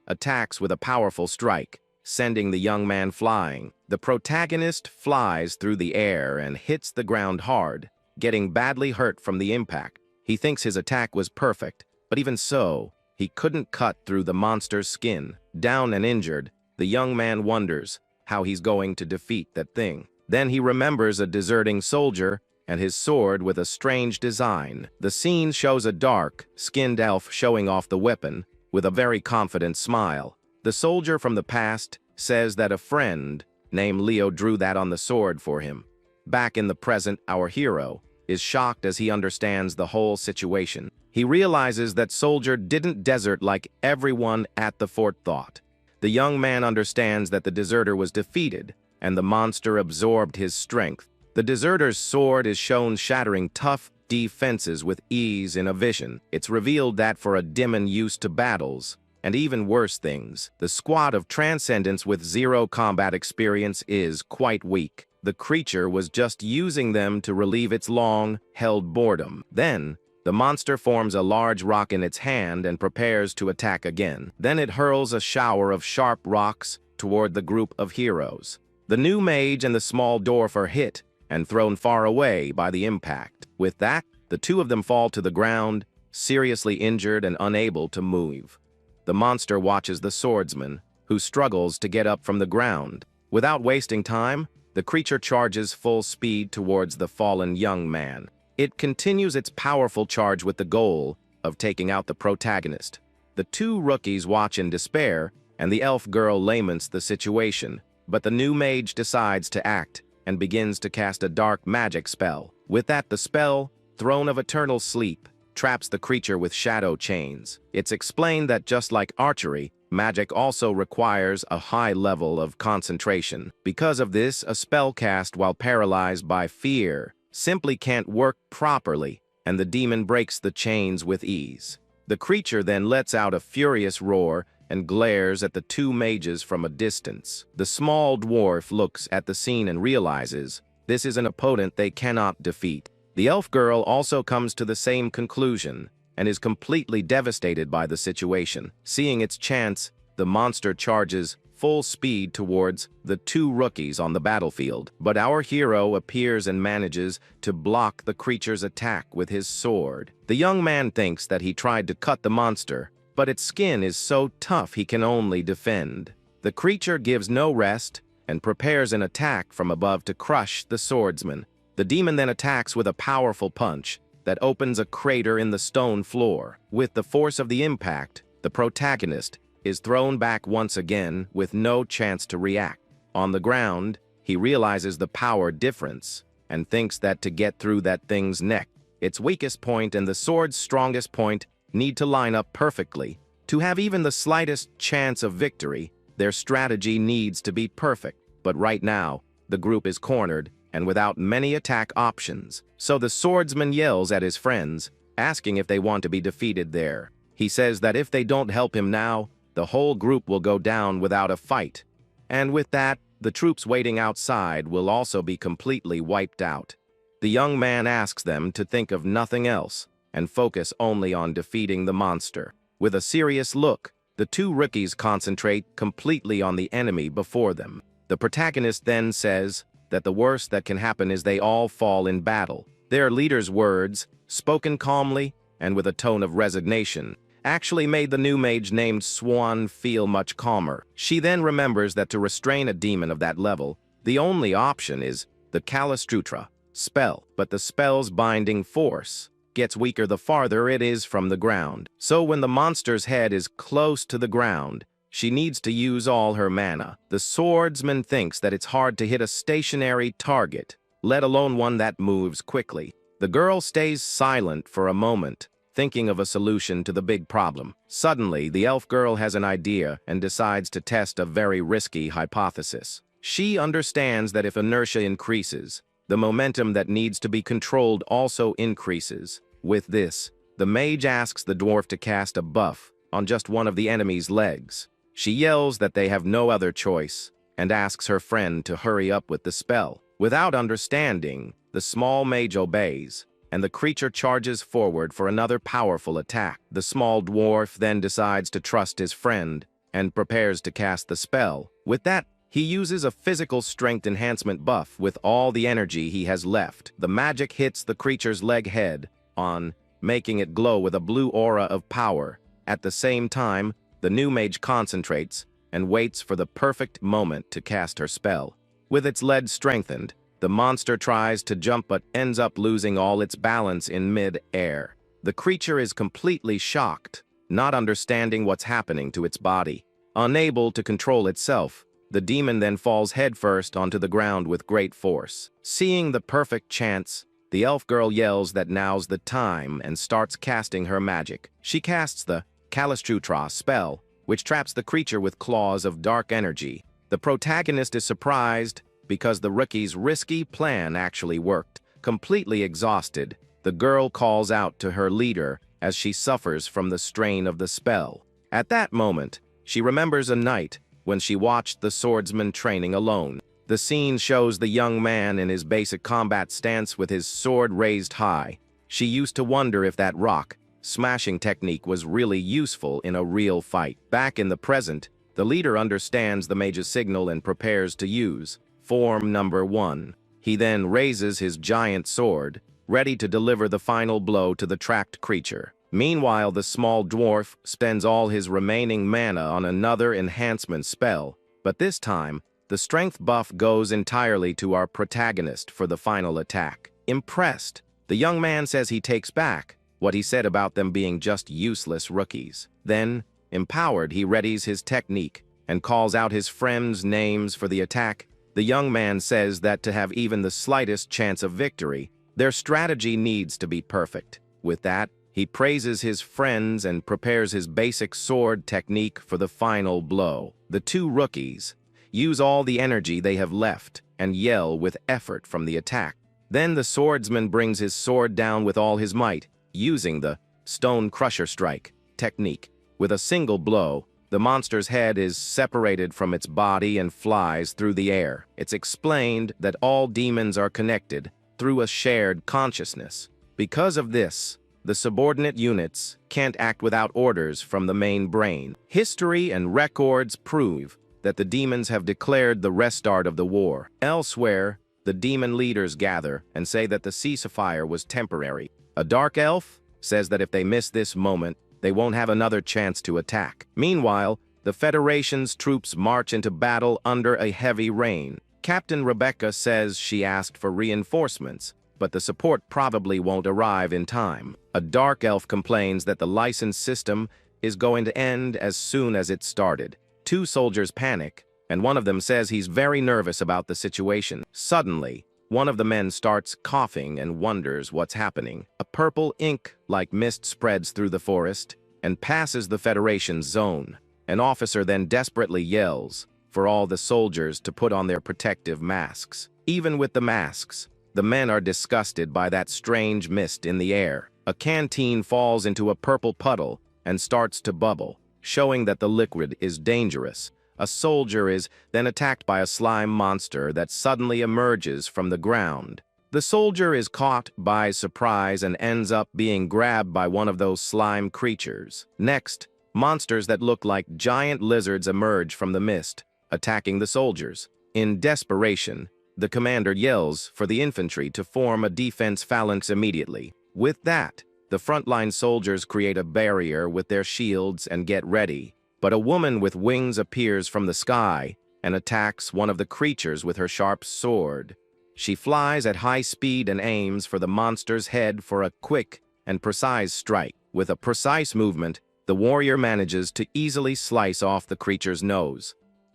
S1: attacks with a powerful strike, sending the young man flying. The protagonist flies through the air and hits the ground hard, getting badly hurt from the impact. He thinks his attack was perfect, but even so, he couldn't cut through the monster's skin. Down and injured, the young man wonders how he's going to defeat that thing. Then he remembers a deserting soldier and his sword with a strange design. The scene shows a dark-skinned elf showing off the weapon with a very confident smile. The soldier from the past says that a friend named Leo drew that on the sword for him. Back in the present, our hero is shocked as he understands the whole situation. He realizes that soldier didn't desert like everyone at the fort thought. The young man understands that the deserter was defeated, and the monster absorbed his strength. The deserter's sword is shown shattering tough defenses with ease in a vision. It's revealed that for a demon used to battles, and even worse things, the squad of transcendents with zero combat experience is quite weak. The creature was just using them to relieve its long-held boredom. Then, the monster forms a large rock in its hand and prepares to attack again. Then it hurls a shower of sharp rocks toward the group of heroes. The new mage and the small dwarf are hit and thrown far away by the impact. With that, the two of them fall to the ground, seriously injured and unable to move. The monster watches the swordsman, who struggles to get up from the ground. Without wasting time, the creature charges full speed towards the fallen young man. It continues its powerful charge with the goal of taking out the protagonist. The two rookies watch in despair, and the elf girl laments the situation, but the new mage decides to act and begins to cast a dark magic spell. With that, the spell, Throne of Eternal Sleep, traps the creature with shadow chains. It's explained that just like archery, magic also requires a high level of concentration. Because of this, a spell cast while paralyzed by fear simply can't work properly, and the demon breaks the chains with ease. The creature then lets out a furious roar and glares at the two mages from a distance. The small dwarf looks at the scene and realizes this is an opponent they cannot defeat. The elf girl also comes to the same conclusion and is completely devastated by the situation. Seeing its chance, the monster charges full speed towards the two rookies on the battlefield. But our hero appears and manages to block the creature's attack with his sword. The young man thinks that he tried to cut the monster, but its skin is so tough he can only defend. The creature gives no rest and prepares an attack from above to crush the swordsman. The demon then attacks with a powerful punch that opens a crater in the stone floor. With the force of the impact, the protagonist is thrown back once again with no chance to react. On the ground, he realizes the power difference and thinks that to get through that thing's neck, its weakest point and the sword's strongest point need to line up perfectly. To have even the slightest chance of victory, their strategy needs to be perfect. But right now, the group is cornered and without many attack options. So the swordsman yells at his friends, asking if they want to be defeated there. He says that if they don't help him now, the whole group will go down without a fight. And with that, the troops waiting outside will also be completely wiped out. The young man asks them to think of nothing else and focus only on defeating the monster. With a serious look, the two rookies concentrate completely on the enemy before them. The protagonist then says that the worst that can happen is they all fall in battle. Their leader's words, spoken calmly and with a tone of resignation, actually made the new mage named Swan feel much calmer. She then remembers that to restrain a demon of that level, the only option is the Kalastrutra spell, but the spell's binding force gets weaker the farther it is from the ground. So when the monster's head is close to the ground, she needs to use all her mana. The swordsman thinks that it's hard to hit a stationary target, let alone one that moves quickly. The girl stays silent for a moment, thinking of a solution to the big problem. Suddenly, the elf girl has an idea and decides to test a very risky hypothesis. She understands that if inertia increases, the momentum that needs to be controlled also increases. With this, the mage asks the dwarf to cast a buff on just one of the enemy's legs. She yells that they have no other choice and asks her friend to hurry up with the spell. Without understanding, the small mage obeys, and the creature charges forward for another powerful attack. The small dwarf then decides to trust his friend and prepares to cast the spell. With that, he uses a physical strength enhancement buff with all the energy he has left. The magic hits the creature's leg head on, making it glow with a blue aura of power. At the same time, the new mage concentrates and waits for the perfect moment to cast her spell. With its lead strengthened, the monster tries to jump but ends up losing all its balance in mid-air. The creature is completely shocked, not understanding what's happening to its body. Unable to control itself, the demon then falls headfirst onto the ground with great force. Seeing the perfect chance, the elf girl yells that now's the time and starts casting her magic. She casts the Kalastrutra spell, which traps the creature with claws of dark energy. The protagonist is surprised because the rookie's risky plan actually worked. Completely exhausted, the girl calls out to her leader as she suffers from the strain of the spell. At that moment, she remembers a night when she watched the swordsman training alone. The scene shows the young man in his basic combat stance with his sword raised high. She used to wonder if that rock smashing technique was really useful in a real fight. Back in the present, the leader understands the mage's signal and prepares to use form number 1. He then raises his giant sword, ready to deliver the final blow to the trapped creature. Meanwhile, the small dwarf spends all his remaining mana on another enhancement spell, but this time, the strength buff goes entirely to our protagonist for the final attack. Impressed, the young man says he takes back what he said about them being just useless rookies. Then, empowered, he readies his technique and calls out his friends' names for the attack. The young man says that to have even the slightest chance of victory, their strategy needs to be perfect. With that, he praises his friends and prepares his basic sword technique for the final blow. The two rookies use all the energy they have left and yell with effort from the attack. Then the swordsman brings his sword down with all his might, using the Stone Crusher Strike technique. With a single blow, the monster's head is separated from its body and flies through the air. It's explained that all demons are connected through a shared consciousness. Because of this, the subordinate units can't act without orders from the main brain. History and records prove that the demons have declared the restart of the war. Elsewhere, the demon leaders gather and say that the ceasefire was temporary. A dark elf says that if they miss this moment, they won't have another chance to attack. Meanwhile, the Federation's troops march into battle under a heavy rain. Captain Rebecca says she asked for reinforcements, but the support probably won't arrive in time. A dark elf complains that the license system is going to end as soon as it started. Two soldiers panic, and one of them says he's very nervous about the situation. Suddenly, one of the men starts coughing and wonders what's happening. A purple ink-like mist spreads through the forest and passes the Federation's zone. An officer then desperately yells for all the soldiers to put on their protective masks. Even with the masks, the men are disgusted by that strange mist in the air. A canteen falls into a purple puddle and starts to bubble, showing that the liquid is dangerous. A soldier is then attacked by a slime monster that suddenly emerges from the ground. The soldier is caught by surprise and ends up being grabbed by one of those slime creatures. Next, monsters that look like giant lizards emerge from the mist, attacking the soldiers. In desperation, the commander yells for the infantry to form a defense phalanx immediately. With that, the frontline soldiers create a barrier with their shields and get ready. But a woman with wings appears from the sky and attacks one of the creatures with her sharp sword. She flies at high speed and aims for the monster's head for a quick and precise strike. With a precise movement, the warrior manages to easily slice off the creature's nose.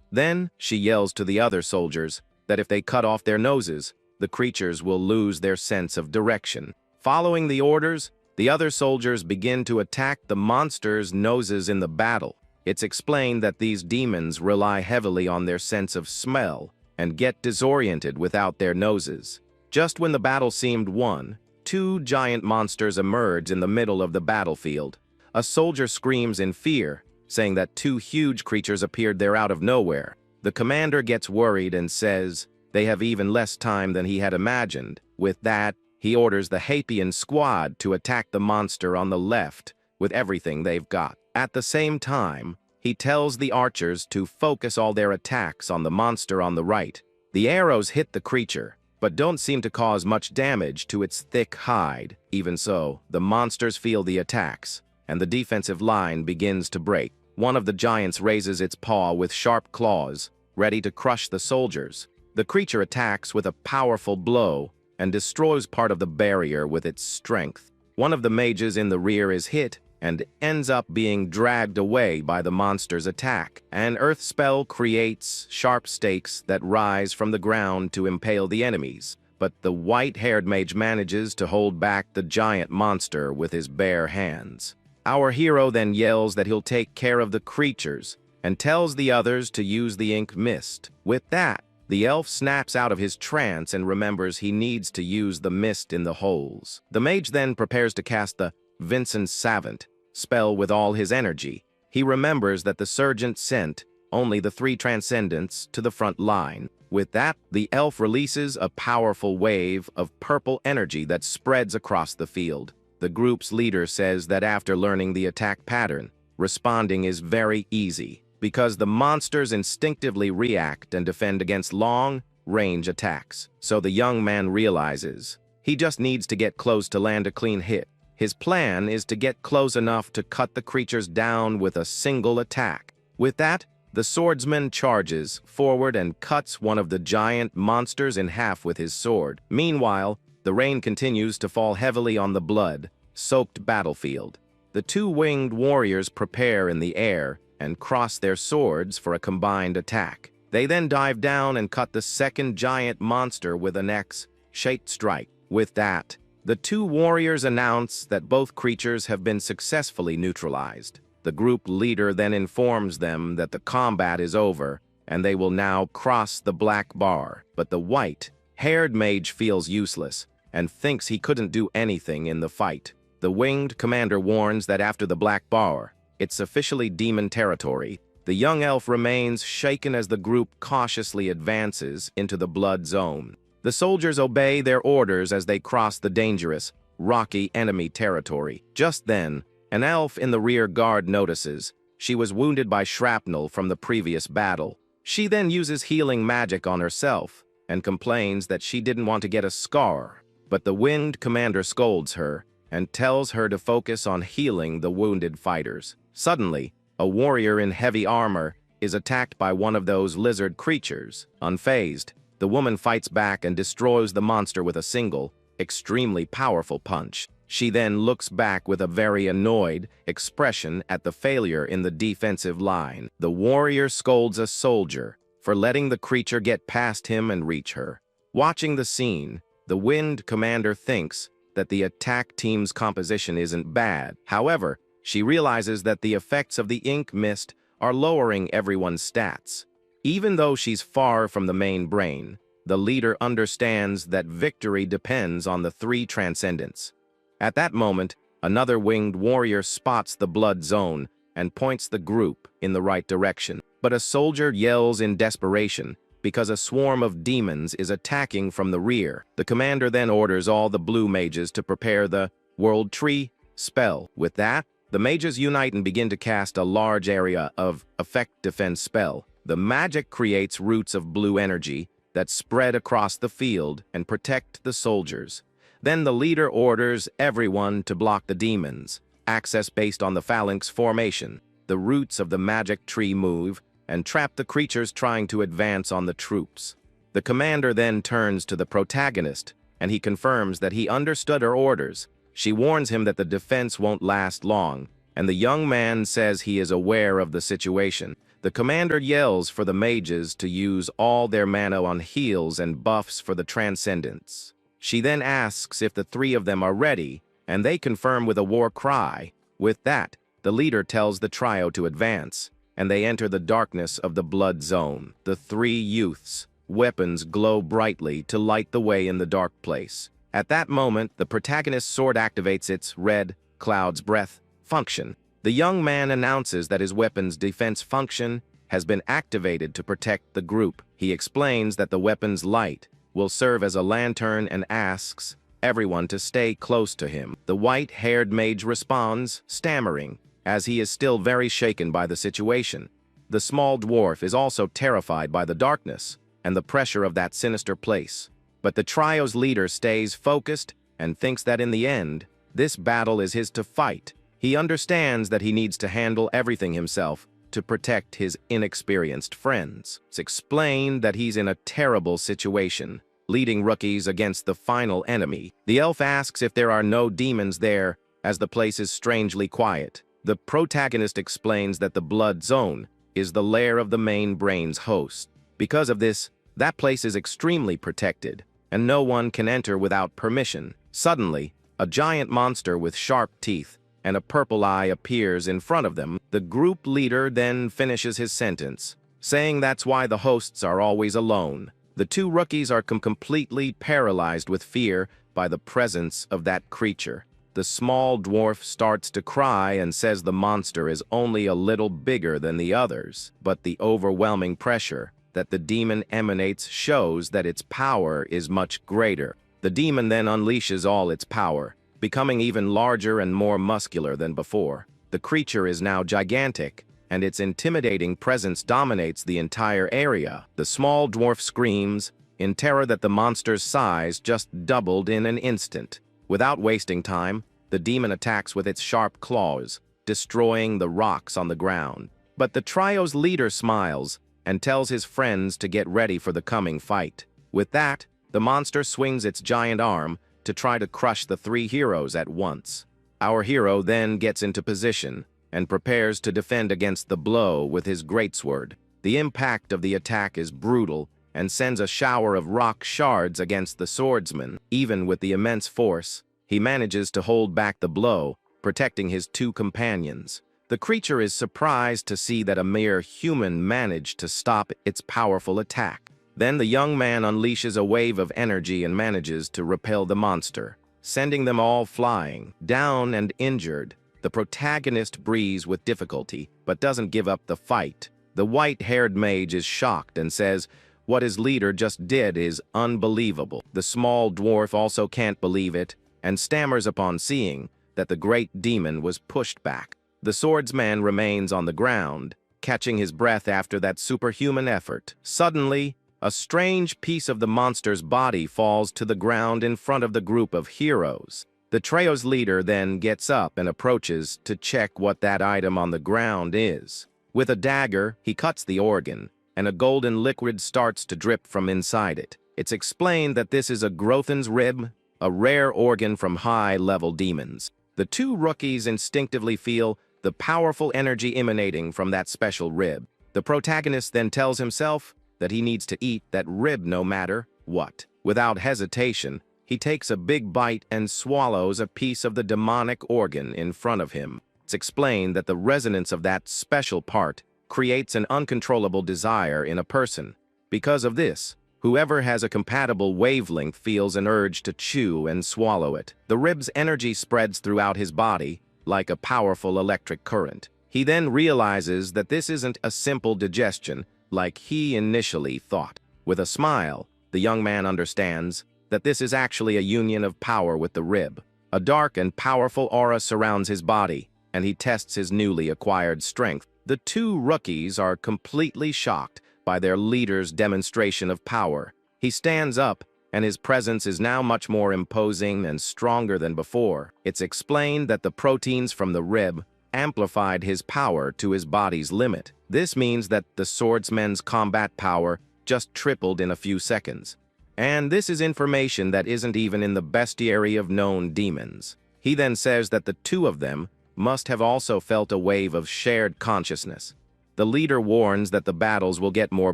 S1: Then she yells to the other soldiers that if they cut off their noses, the creatures will lose their sense of direction. Following the orders, the other soldiers begin to attack the monster's noses in the battle. It's explained that these demons rely heavily on their sense of smell and get disoriented without their noses. Just when the battle seemed won, two giant monsters emerge in the middle of the battlefield. A soldier screams in fear, saying that two huge creatures appeared there out of nowhere. The commander gets worried and says they have even less time than he had imagined. With that, he orders the Hapian squad to attack the monster on the left with everything they've got. At the same time, he tells the archers to focus all their attacks on the monster on the right. The arrows hit the creature, but don't seem to cause much damage to its thick hide. Even so, the monsters feel the attacks, and the defensive line begins to break. One of the giants raises its paw with sharp claws, ready to crush the soldiers. The creature attacks with a powerful blow and destroys part of the barrier with its strength. One of the mages in the rear is hit and ends up being dragged away by the monster's attack. An earth spell creates sharp stakes that rise from the ground to impale the enemies, but the white-haired mage manages to hold back the giant monster with his bare hands. Our hero then yells that he'll take care of the creatures and tells the others to use the ink mist. With that, the elf snaps out of his trance and remembers he needs to use the mist in the holes. The mage then prepares to cast the Vincent Savant spell with all his energy. He remembers that the sergeant sent only the three transcendents to the front line. With that, the elf releases a powerful wave of purple energy that spreads across the field. The group's leader says that after learning the attack pattern, responding is very easy, because the monsters instinctively react and defend against long-range attacks. So the young man realizes he just needs to get close to land a clean hit. His plan is to get close enough to cut the creatures down with a single attack. With that, the swordsman charges forward and cuts one of the giant monsters in half with his sword. Meanwhile, the rain continues to fall heavily on the blood-soaked battlefield. The two winged warriors prepare in the air and cross their swords for a combined attack. They then dive down and cut the second giant monster with an X-shaped strike. With that, the two warriors announce that both creatures have been successfully neutralized. The group leader then informs them that the combat is over and they will now cross the black bar. But the white-haired mage feels useless and thinks he couldn't do anything in the fight. The winged commander warns that after the black bar, it's officially demon territory. The young elf remains shaken as the group cautiously advances into the blood zone. The soldiers obey their orders as they cross the dangerous, rocky enemy territory. Just then, an elf in the rear guard notices she was wounded by shrapnel from the previous battle. She then uses healing magic on herself and complains that she didn't want to get a scar. But the winged commander scolds her and tells her to focus on healing the wounded fighters. Suddenly, a warrior in heavy armor is attacked by one of those lizard creatures. Unfazed, the woman fights back and destroys the monster with a single, extremely powerful punch. She then looks back with a very annoyed expression at the failure in the defensive line. The warrior scolds a soldier for letting the creature get past him and reach her. Watching the scene, the winged commander thinks that the attack team's composition isn't bad. However, she realizes that the effects of the ink mist are lowering everyone's stats. Even though she's far from the main brain, the leader understands that victory depends on the three transcendents. At that moment, another winged warrior spots the blood zone and points the group in the right direction. But a soldier yells in desperation because a swarm of demons is attacking from the rear. The commander then orders all the blue mages to prepare the World Tree spell. With that, the mages unite and begin to cast a large area of effect defense spell. The magic creates roots of blue energy that spread across the field and protect the soldiers. Then the leader orders everyone to block the demons. Access based on the phalanx formation. The roots of the magic tree move and trap the creatures trying to advance on the troops. The commander then turns to the protagonist, and he confirms that he understood her orders. She warns him that the defense won't last long, and the young man says he is aware of the situation. The commander yells for the mages to use all their mana on heals and buffs for the transcendence. She then asks if the three of them are ready, and they confirm with a war cry. With that, the leader tells the trio to advance, and they enter the darkness of the blood zone. The three youths' weapons glow brightly to light the way in the dark place. At that moment, the protagonist's sword activates its red cloud's breath function. The young man announces that his weapon's defense function has been activated to protect the group. He explains that the weapon's light will serve as a lantern and asks everyone to stay close to him. The white-haired mage responds, stammering, as he is still very shaken by the situation. The small dwarf is also terrified by the darkness and the pressure of that sinister place. But the trio's leader stays focused and thinks that in the end, this battle is his to fight. He understands that he needs to handle everything himself to protect his inexperienced friends. It's explained that he's in a terrible situation, leading rookies against the final enemy. The elf asks if there are no demons there, as the place is strangely quiet. The protagonist explains that the blood zone is the lair of the main brain's host. Because of this, that place is extremely protected, and no one can enter without permission. Suddenly, a giant monster with sharp teeth and a purple eye appears in front of them. The group leader then finishes his sentence, saying that's why the hosts are always alone. The two rookies are completely paralyzed with fear by the presence of that creature. The small dwarf starts to cry and says the monster is only a little bigger than the others, but the overwhelming pressure that the demon emanates shows that its power is much greater. The demon then unleashes all its power, becoming even larger and more muscular than before. The creature is now gigantic, and its intimidating presence dominates the entire area. The small dwarf screams in terror that the monster's size just doubled in an instant. Without wasting time, the demon attacks with its sharp claws, destroying the rocks on the ground. But the trio's leader smiles and tells his friends to get ready for the coming fight. With that, the monster swings its giant arm to try to crush the three heroes at once. Our hero then gets into position and prepares to defend against the blow with his greatsword. The impact of the attack is brutal and sends a shower of rock shards against the swordsman. Even with the immense force, he manages to hold back the blow, protecting his two companions. The creature is surprised to see that a mere human managed to stop its powerful attack. Then the young man unleashes a wave of energy and manages to repel the monster, sending them all flying, down and injured. The protagonist breathes with difficulty, but doesn't give up the fight. The white-haired mage is shocked and says, what his leader just did is unbelievable. The small dwarf also can't believe it, and stammers upon seeing that the great demon was pushed back. The swordsman remains on the ground, catching his breath after that superhuman effort. Suddenly, a strange piece of the monster's body falls to the ground in front of the group of heroes. The trio's leader then gets up and approaches to check what that item on the ground is. With a dagger, he cuts the organ, and a golden liquid starts to drip from inside it. It's explained that this is a Grothin's rib, a rare organ from high-level demons. The two rookies instinctively feel the powerful energy emanating from that special rib. The protagonist then tells himself that he needs to eat that rib no matter what. Without hesitation, he takes a big bite and swallows a piece of the demonic organ in front of him. It's explained that the resonance of that special part creates an uncontrollable desire in a person. Because of this, whoever has a compatible wavelength feels an urge to chew and swallow it. The rib's energy spreads throughout his body like a powerful electric current. He then realizes that this isn't a simple digestion like he initially thought. With a smile, the young man understands that this is actually a union of power with the rib. A dark and powerful aura surrounds his body, and he tests his newly acquired strength. The two rookies are completely shocked by their leader's demonstration of power. He stands up, and his presence is now much more imposing and stronger than before. It's explained that the proteins from the rib amplified his power to his body's limit. This means that the swordsman's combat power just tripled in a few seconds. And this is information that isn't even in the bestiary of known demons. He then says that the two of them must have also felt a wave of shared consciousness. The leader warns that the battles will get more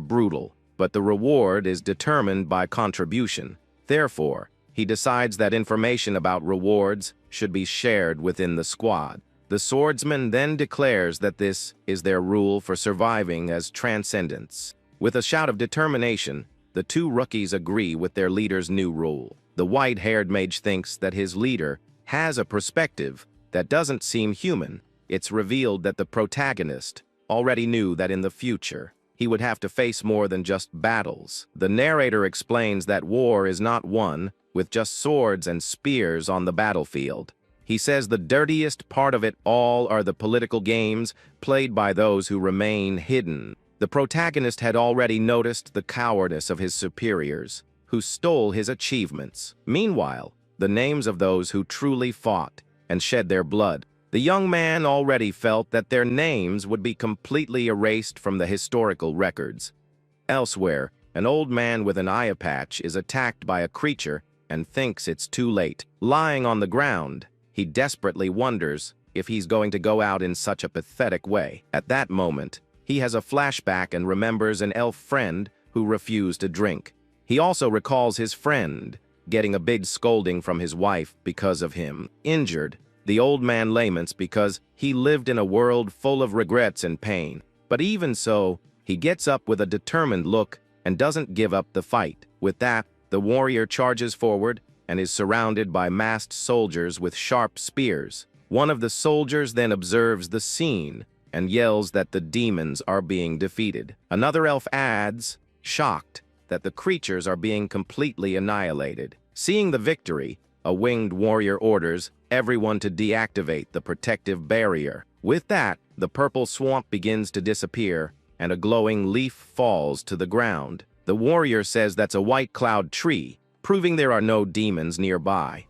S1: brutal, but the reward is determined by contribution. Therefore, he decides that information about rewards should be shared within the squad. The swordsman then declares that this is their rule for surviving as transcendents. With a shout of determination, the two rookies agree with their leader's new rule. The white-haired mage thinks that his leader has a perspective that doesn't seem human. It's revealed that the protagonist already knew that in the future, he would have to face more than just battles. The narrator explains that war is not won with just swords and spears on the battlefield. He says the dirtiest part of it all are the political games played by those who remain hidden. The protagonist had already noticed the cowardice of his superiors, who stole his achievements. Meanwhile, the names of those who truly fought and shed their blood. The young man already felt that their names would be completely erased from the historical records. Elsewhere, an old man with an eye patch is attacked by a creature and thinks it's too late. Lying on the ground, he desperately wonders if he's going to go out in such a pathetic way. At that moment, he has a flashback and remembers an elf friend who refused to drink. He also recalls his friend getting a big scolding from his wife because of him. Injured, the old man laments because he lived in a world full of regrets and pain. But even so, he gets up with a determined look and doesn't give up the fight. With that, the warrior charges forward and is surrounded by masked soldiers with sharp spears. One of the soldiers then observes the scene and yells that the demons are being defeated. Another elf adds, shocked, that the creatures are being completely annihilated. Seeing the victory, a winged warrior orders everyone to deactivate the protective barrier. With that, the purple swamp begins to disappear, and a glowing leaf falls to the ground. The warrior says that's a white cloud tree, proving there are no demons nearby.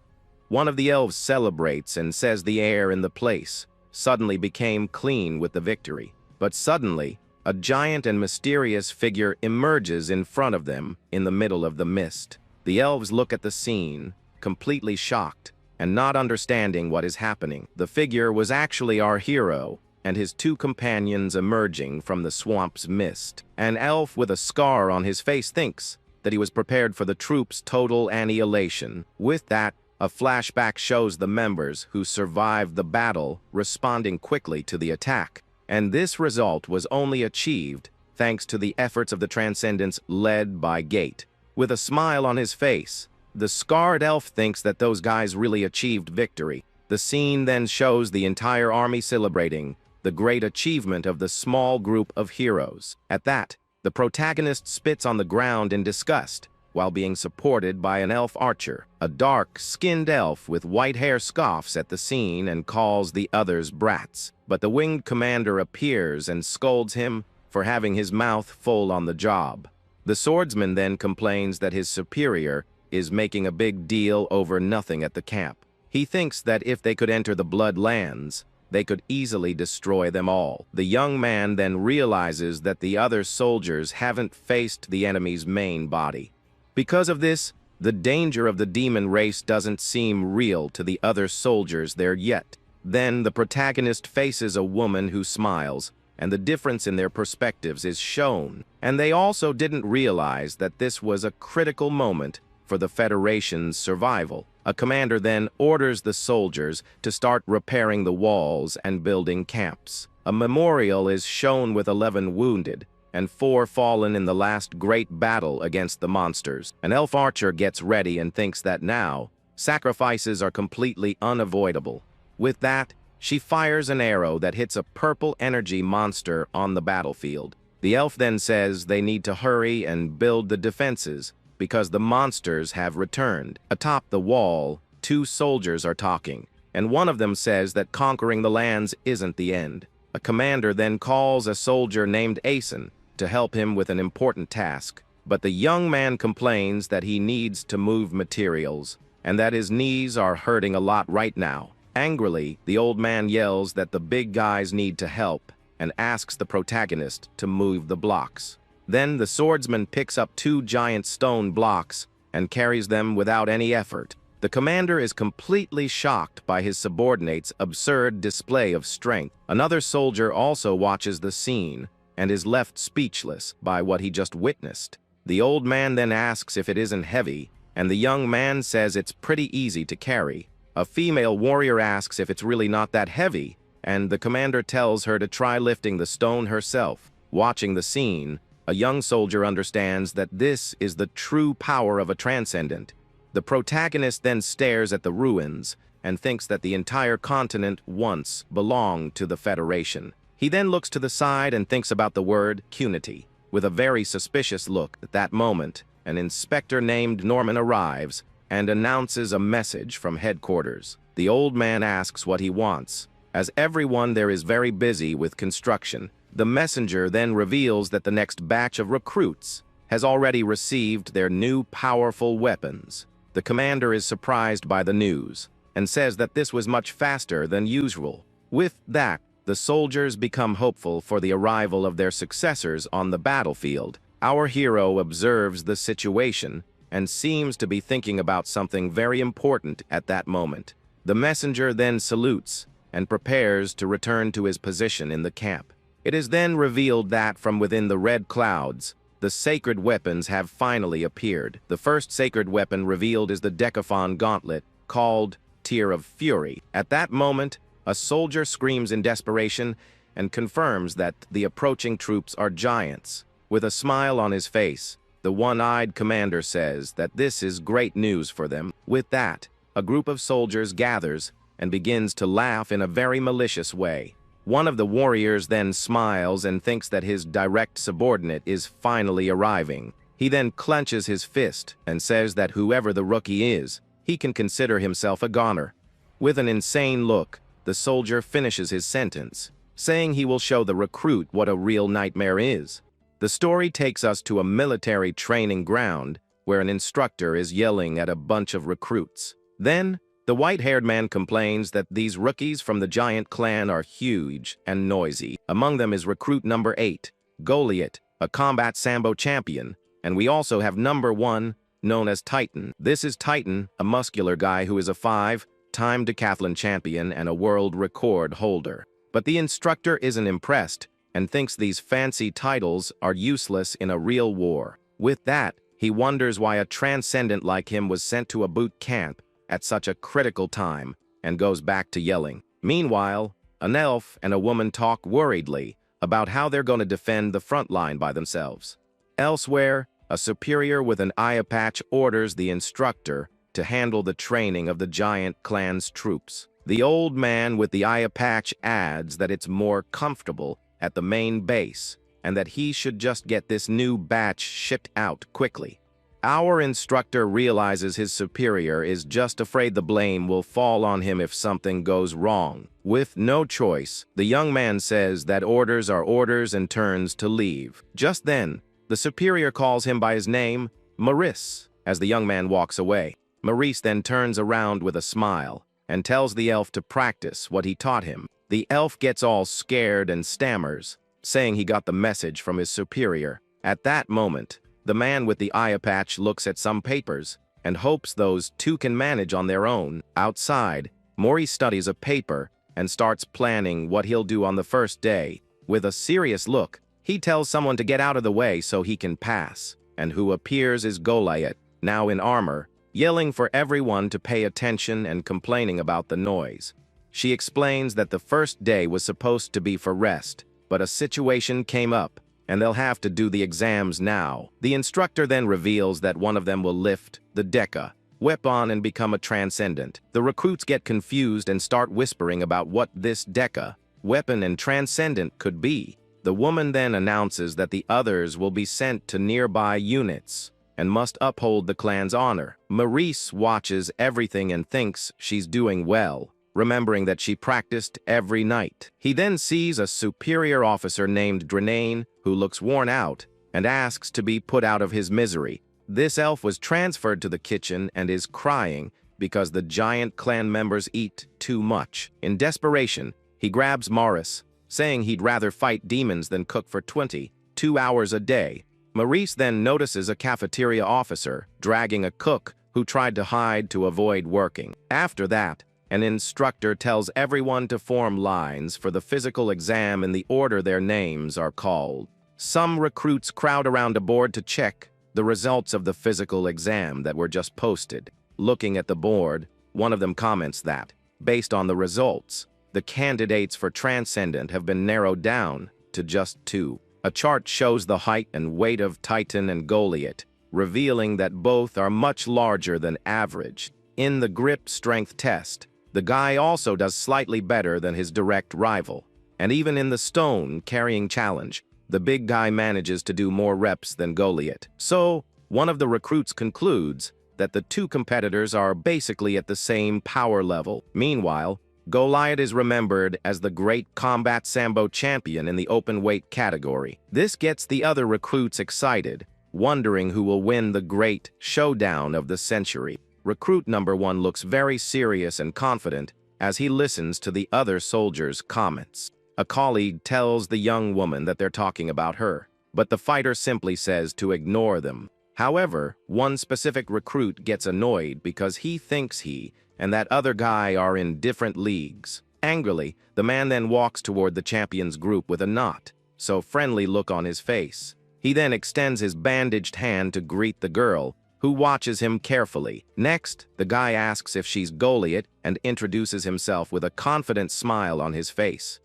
S1: One of the elves celebrates and says the air in the place suddenly became clean with the victory. But suddenly, a giant and mysterious figure emerges in front of them in the middle of the mist. The elves look at the scene, completely shocked and not understanding what is happening. The figure was actually our hero and his two companions emerging from the swamp's mist. An elf with a scar on his face thinks that he was prepared for the troops' total annihilation. With that, a flashback shows the members who survived the battle responding quickly to the attack. And this result was only achieved thanks to the efforts of the Transcendents led by Gate. With a smile on his face, the scarred elf thinks that those guys really achieved victory. The scene then shows the entire army celebrating the great achievement of the small group of heroes. At that, the protagonist spits on the ground in disgust while being supported by an elf archer. A dark-skinned elf with white hair scoffs at the scene and calls the others brats. But the winged commander appears and scolds him for having his mouth full on the job. The swordsman then complains that his superior is making a big deal over nothing at the camp. He thinks that if they could enter the Bloodlands, they could easily destroy them all. The young man then realizes that the other soldiers haven't faced the enemy's main body. Because of this, the danger of the demon race doesn't seem real to the other soldiers there yet. Then the protagonist faces a woman who smiles, and the difference in their perspectives is shown. And they also didn't realize that this was a critical moment for the Federation's survival. A commander then orders the soldiers to start repairing the walls and building camps. A memorial is shown with 11 wounded, and 4 fallen in the last great battle against the monsters. An elf archer gets ready and thinks that now, sacrifices are completely unavoidable. With that, She fires an arrow that hits a purple energy monster on the battlefield. The elf then says they need to hurry and build the defenses because the monsters have returned. Atop the wall, two soldiers are talking, and one of them says that conquering the lands isn't the end. A commander then calls a soldier named Asen to help him with an important task, but the young man complains that he needs to move materials and that his knees are hurting a lot right now. Angrily, the old man yells that the big guys need to help and asks the protagonist to move the blocks. Then the swordsman picks up two giant stone blocks and carries them without any effort. The commander is completely shocked by his subordinate's absurd display of strength. Another soldier also watches the scene and is left speechless by what he just witnessed. The old man then asks if it isn't heavy, and the young man says it's pretty easy to carry. A female warrior asks if it's really not that heavy, and the commander tells her to try lifting the stone herself. Watching the scene, a young soldier understands that this is the true power of a transcendent. The protagonist then stares at the ruins and thinks that the entire continent once belonged to the Federation. He then looks to the side and thinks about the word Cunity. With a very suspicious look at that moment, an inspector named Norman arrives and announces a message from headquarters. The old man asks what he wants. As everyone there is very busy with construction, the messenger then reveals that the next batch of recruits has already received their new powerful weapons. The commander is surprised by the news and says that this was much faster than usual. With that, the soldiers become hopeful for the arrival of their successors on the battlefield. Our hero observes the situation and seems to be thinking about something very important at that moment. The messenger then salutes and prepares to return to his position in the camp. It is then revealed that from within the red clouds, the sacred weapons have finally appeared. The first sacred weapon revealed is the Decaphon gauntlet, called Tear of Fury. At that moment, a soldier screams in desperation and confirms that the approaching troops are giants. With a smile on his face, the one-eyed commander says that this is great news for them. With that, a group of soldiers gathers and begins to laugh in a very malicious way. One of the warriors then smiles and thinks that his direct subordinate is finally arriving. He then clenches his fist and says that whoever the rookie is, he can consider himself a goner. With an insane look, the soldier finishes his sentence, saying he will show the recruit what a real nightmare is. The story takes us to a military training ground where an instructor is yelling at a bunch of recruits. Then, the white-haired man complains that these rookies from the giant clan are huge and noisy. Among them is recruit number 8, Goliath, a combat sambo champion, and we also have number 1, known as Titan. This is Titan, a muscular guy who is a 5-time decathlon champion and a world record holder. But the instructor isn't impressed and thinks these fancy titles are useless in a real war. With that, he wonders why a transcendent like him was sent to a boot camp at such a critical time and goes back to yelling. Meanwhile, an elf and a woman talk worriedly about how they're going to defend the front line by themselves. Elsewhere, a superior with an eye patch orders the instructor to handle the training of the giant clan's troops. The old man with the eye patch adds that it's more comfortable at the main base and that he should just get this new batch shipped out quickly. Our instructor realizes his superior is just afraid the blame will fall on him if something goes wrong. With no choice, the young man says that orders are orders and turns to leave. Just then, the superior calls him by his name, Maurice. As the young man walks away, Maurice then turns around with a smile and tells the elf to practice what he taught him. The elf gets all scared and stammers, saying he got the message from his superior. At that moment, the man with the eye patch looks at some papers and hopes those two can manage on their own. Outside, Maurice studies a paper and starts planning what he'll do on the first day. With a serious look, he tells someone to get out of the way so he can pass, and who appears is Goliath, now in armor, yelling for everyone to pay attention and complaining about the noise. She explains that the first day was supposed to be for rest, but a situation came up, and they'll have to do the exams now. The instructor then reveals that one of them will lift the Deca, weapon and become a transcendent. The recruits get confused and start whispering about what this deca, weapon and transcendent could be. The woman then announces that the others will be sent to nearby units and must uphold the clan's honor. Maurice watches everything and thinks she's doing well, remembering that she practiced every night. He then sees a superior officer named Drenane who looks worn out and asks to be put out of his misery. This elf was transferred to the kitchen and is crying because the giant clan members eat too much. In desperation, he grabs Morris, saying he'd rather fight demons than cook for 22 hours a day. Maurice then notices a cafeteria officer dragging a cook who tried to hide to avoid working. After that, an instructor tells everyone to form lines for the physical exam in the order their names are called. Some recruits crowd around a board to check the results of the physical exam that were just posted. Looking at the board, one of them comments that, based on the results, the candidates for Transcendent have been narrowed down to just 2. A chart shows the height and weight of Titan and Goliath, revealing that both are much larger than average. In the grip strength test, the guy also does slightly better than his direct rival. And even in the stone carrying challenge, the big guy manages to do more reps than Goliath. So, one of the recruits concludes that the 2 competitors are basically at the same power level. Meanwhile, Goliath is remembered as the great combat sambo champion in the open weight category. This gets the other recruits excited, wondering who will win the great showdown of the century. Recruit number 1 looks very serious and confident as he listens to the other soldiers' comments. A colleague tells the young woman that they're talking about her, but the fighter simply says to ignore them. However, one specific recruit gets annoyed because he thinks he and that other guy are in different leagues. Angrily, the man then walks toward the champion's group with a not so friendly look on his face. He then extends his bandaged hand to greet the girl, who watches him carefully. Next, the guy asks if she's Goliath and introduces himself with a confident smile on his face.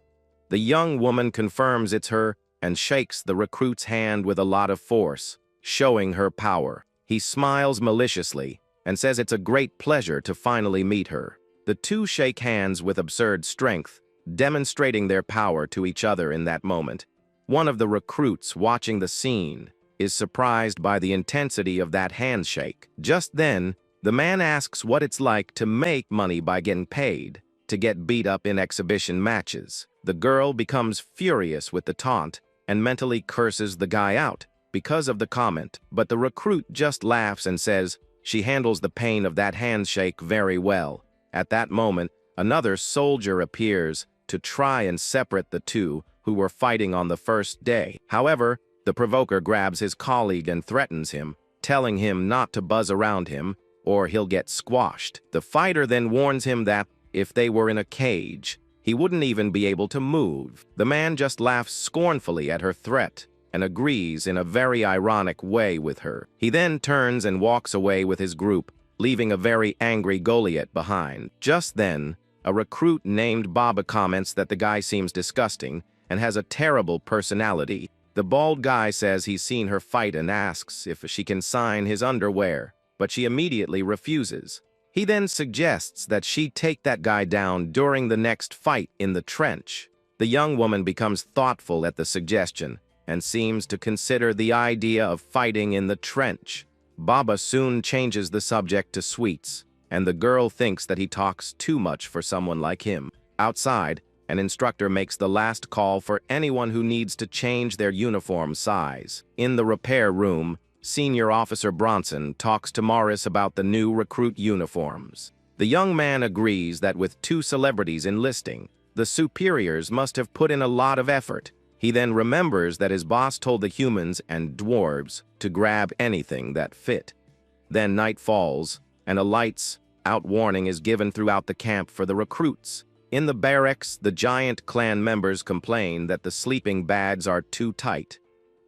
S1: The young woman confirms it's her and shakes the recruit's hand with a lot of force, showing her power. He smiles maliciously and says it's a great pleasure to finally meet her. The 2 shake hands with absurd strength, demonstrating their power to each other in that moment. One of the recruits watching the scene is surprised by the intensity of that handshake. Just then, the man asks what it's like to make money by getting paid to get beat up in exhibition matches. The girl becomes furious with the taunt and mentally curses the guy out because of the comment, but the recruit just laughs and says she handles the pain of that handshake very well. At that moment, another soldier appears to try and separate the 2 who were fighting on the first day. However, the provoker grabs his colleague and threatens him, telling him not to buzz around him or he'll get squashed. The fighter then warns him that if they were in a cage, he wouldn't even be able to move. The man just laughs scornfully at her threat and agrees in a very ironic way with her. He then turns and walks away with his group, leaving a very angry Goliath behind. Just then, a recruit named Baba comments that the guy seems disgusting and has a terrible personality. The bald guy says he's seen her fight and asks if she can sign his underwear, but she immediately refuses. He then suggests that she take that guy down during the next fight in the trench. The young woman becomes thoughtful at the suggestion and seems to consider the idea of fighting in the trench. Baba soon changes the subject to sweets, and the girl thinks that he talks too much for someone like him. Outside, an instructor makes the last call for anyone who needs to change their uniform size. In the repair room, Senior Officer Bronson talks to Morris about the new recruit uniforms. The young man agrees that with 2 celebrities enlisting, the superiors must have put in a lot of effort. He then remembers that his boss told the humans and dwarves to grab anything that fit. Then night falls, and a lights out warning is given throughout the camp for the recruits. In the barracks, the giant clan members complain that the sleeping bags are too tight.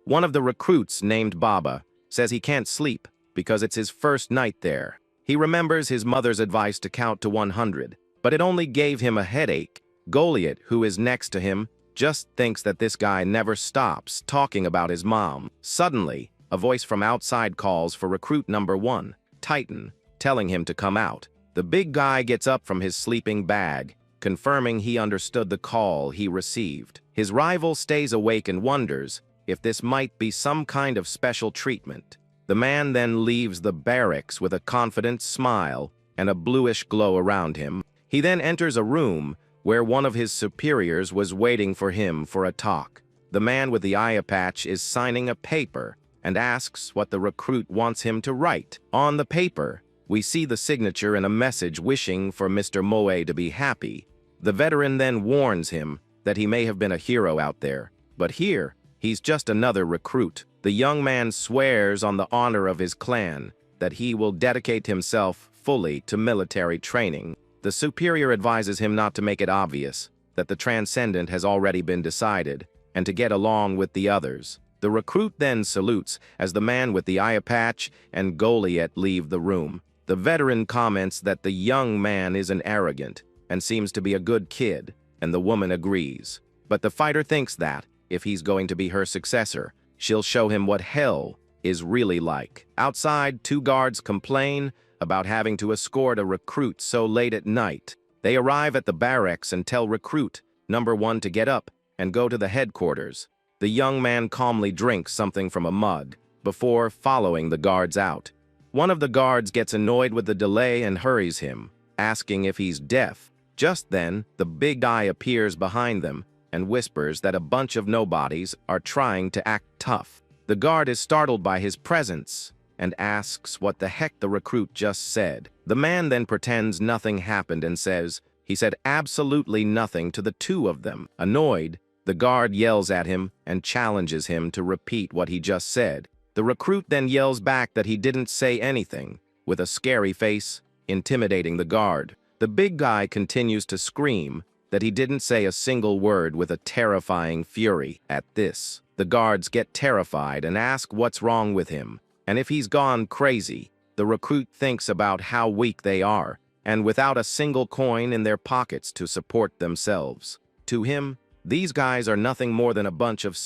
S1: One of the recruits, named Baba, says he can't sleep because it's his first night there. He remembers his mother's advice to count to 100, but it only gave him a headache. Goliath, who is next to him, just thinks that this guy never stops talking about his mom. Suddenly, a voice from outside calls for recruit number 1, Titan, telling him to come out. The big guy gets up from his sleeping bag, confirming he understood the call he received. His rival stays awake and wonders if this might be some kind of special treatment. The man then leaves the barracks with a confident smile and a bluish glow around him. He then enters a room where one of his superiors was waiting for him for a talk. The man with the eye patch is signing a paper and asks what the recruit wants him to write. On the paper, we see the signature and a message wishing for Mr. Moe to be happy. The veteran then warns him that he may have been a hero out there, but here, he's just another recruit. The young man swears on the honor of his clan that he will dedicate himself fully to military training. The superior advises him not to make it obvious that the transcendent has already been decided and to get along with the others. The recruit then salutes as the man with the eye patch and Goliath leave the room. The veteran comments that the young man isn't arrogant and seems to be a good kid, and the woman agrees. But the fighter thinks that, if he's going to be her successor, she'll show him what hell is really like. Outside, 2 guards complain about having to escort a recruit so late at night. They arrive at the barracks and tell recruit number 1 to get up and go to the headquarters. The young man calmly drinks something from a mug before following the guards out. One of the guards gets annoyed with the delay and hurries him, asking if he's deaf. Just then, the big guy appears behind them and whispers that a bunch of nobodies are trying to act tough. The guard is startled by his presence and asks what the heck the recruit just said. The man then pretends nothing happened and says he said absolutely nothing to the 2 of them. Annoyed, the guard yells at him and challenges him to repeat what he just said. The recruit then yells back that he didn't say anything, with a scary face, intimidating the guard. The big guy continues to scream that he didn't say a single word with a terrifying fury. At this, the guards get terrified and ask what's wrong with him, and if he's gone crazy. The recruit thinks about how weak they are, and without a single coin in their pockets to support themselves. To him, these guys are nothing more than a bunch of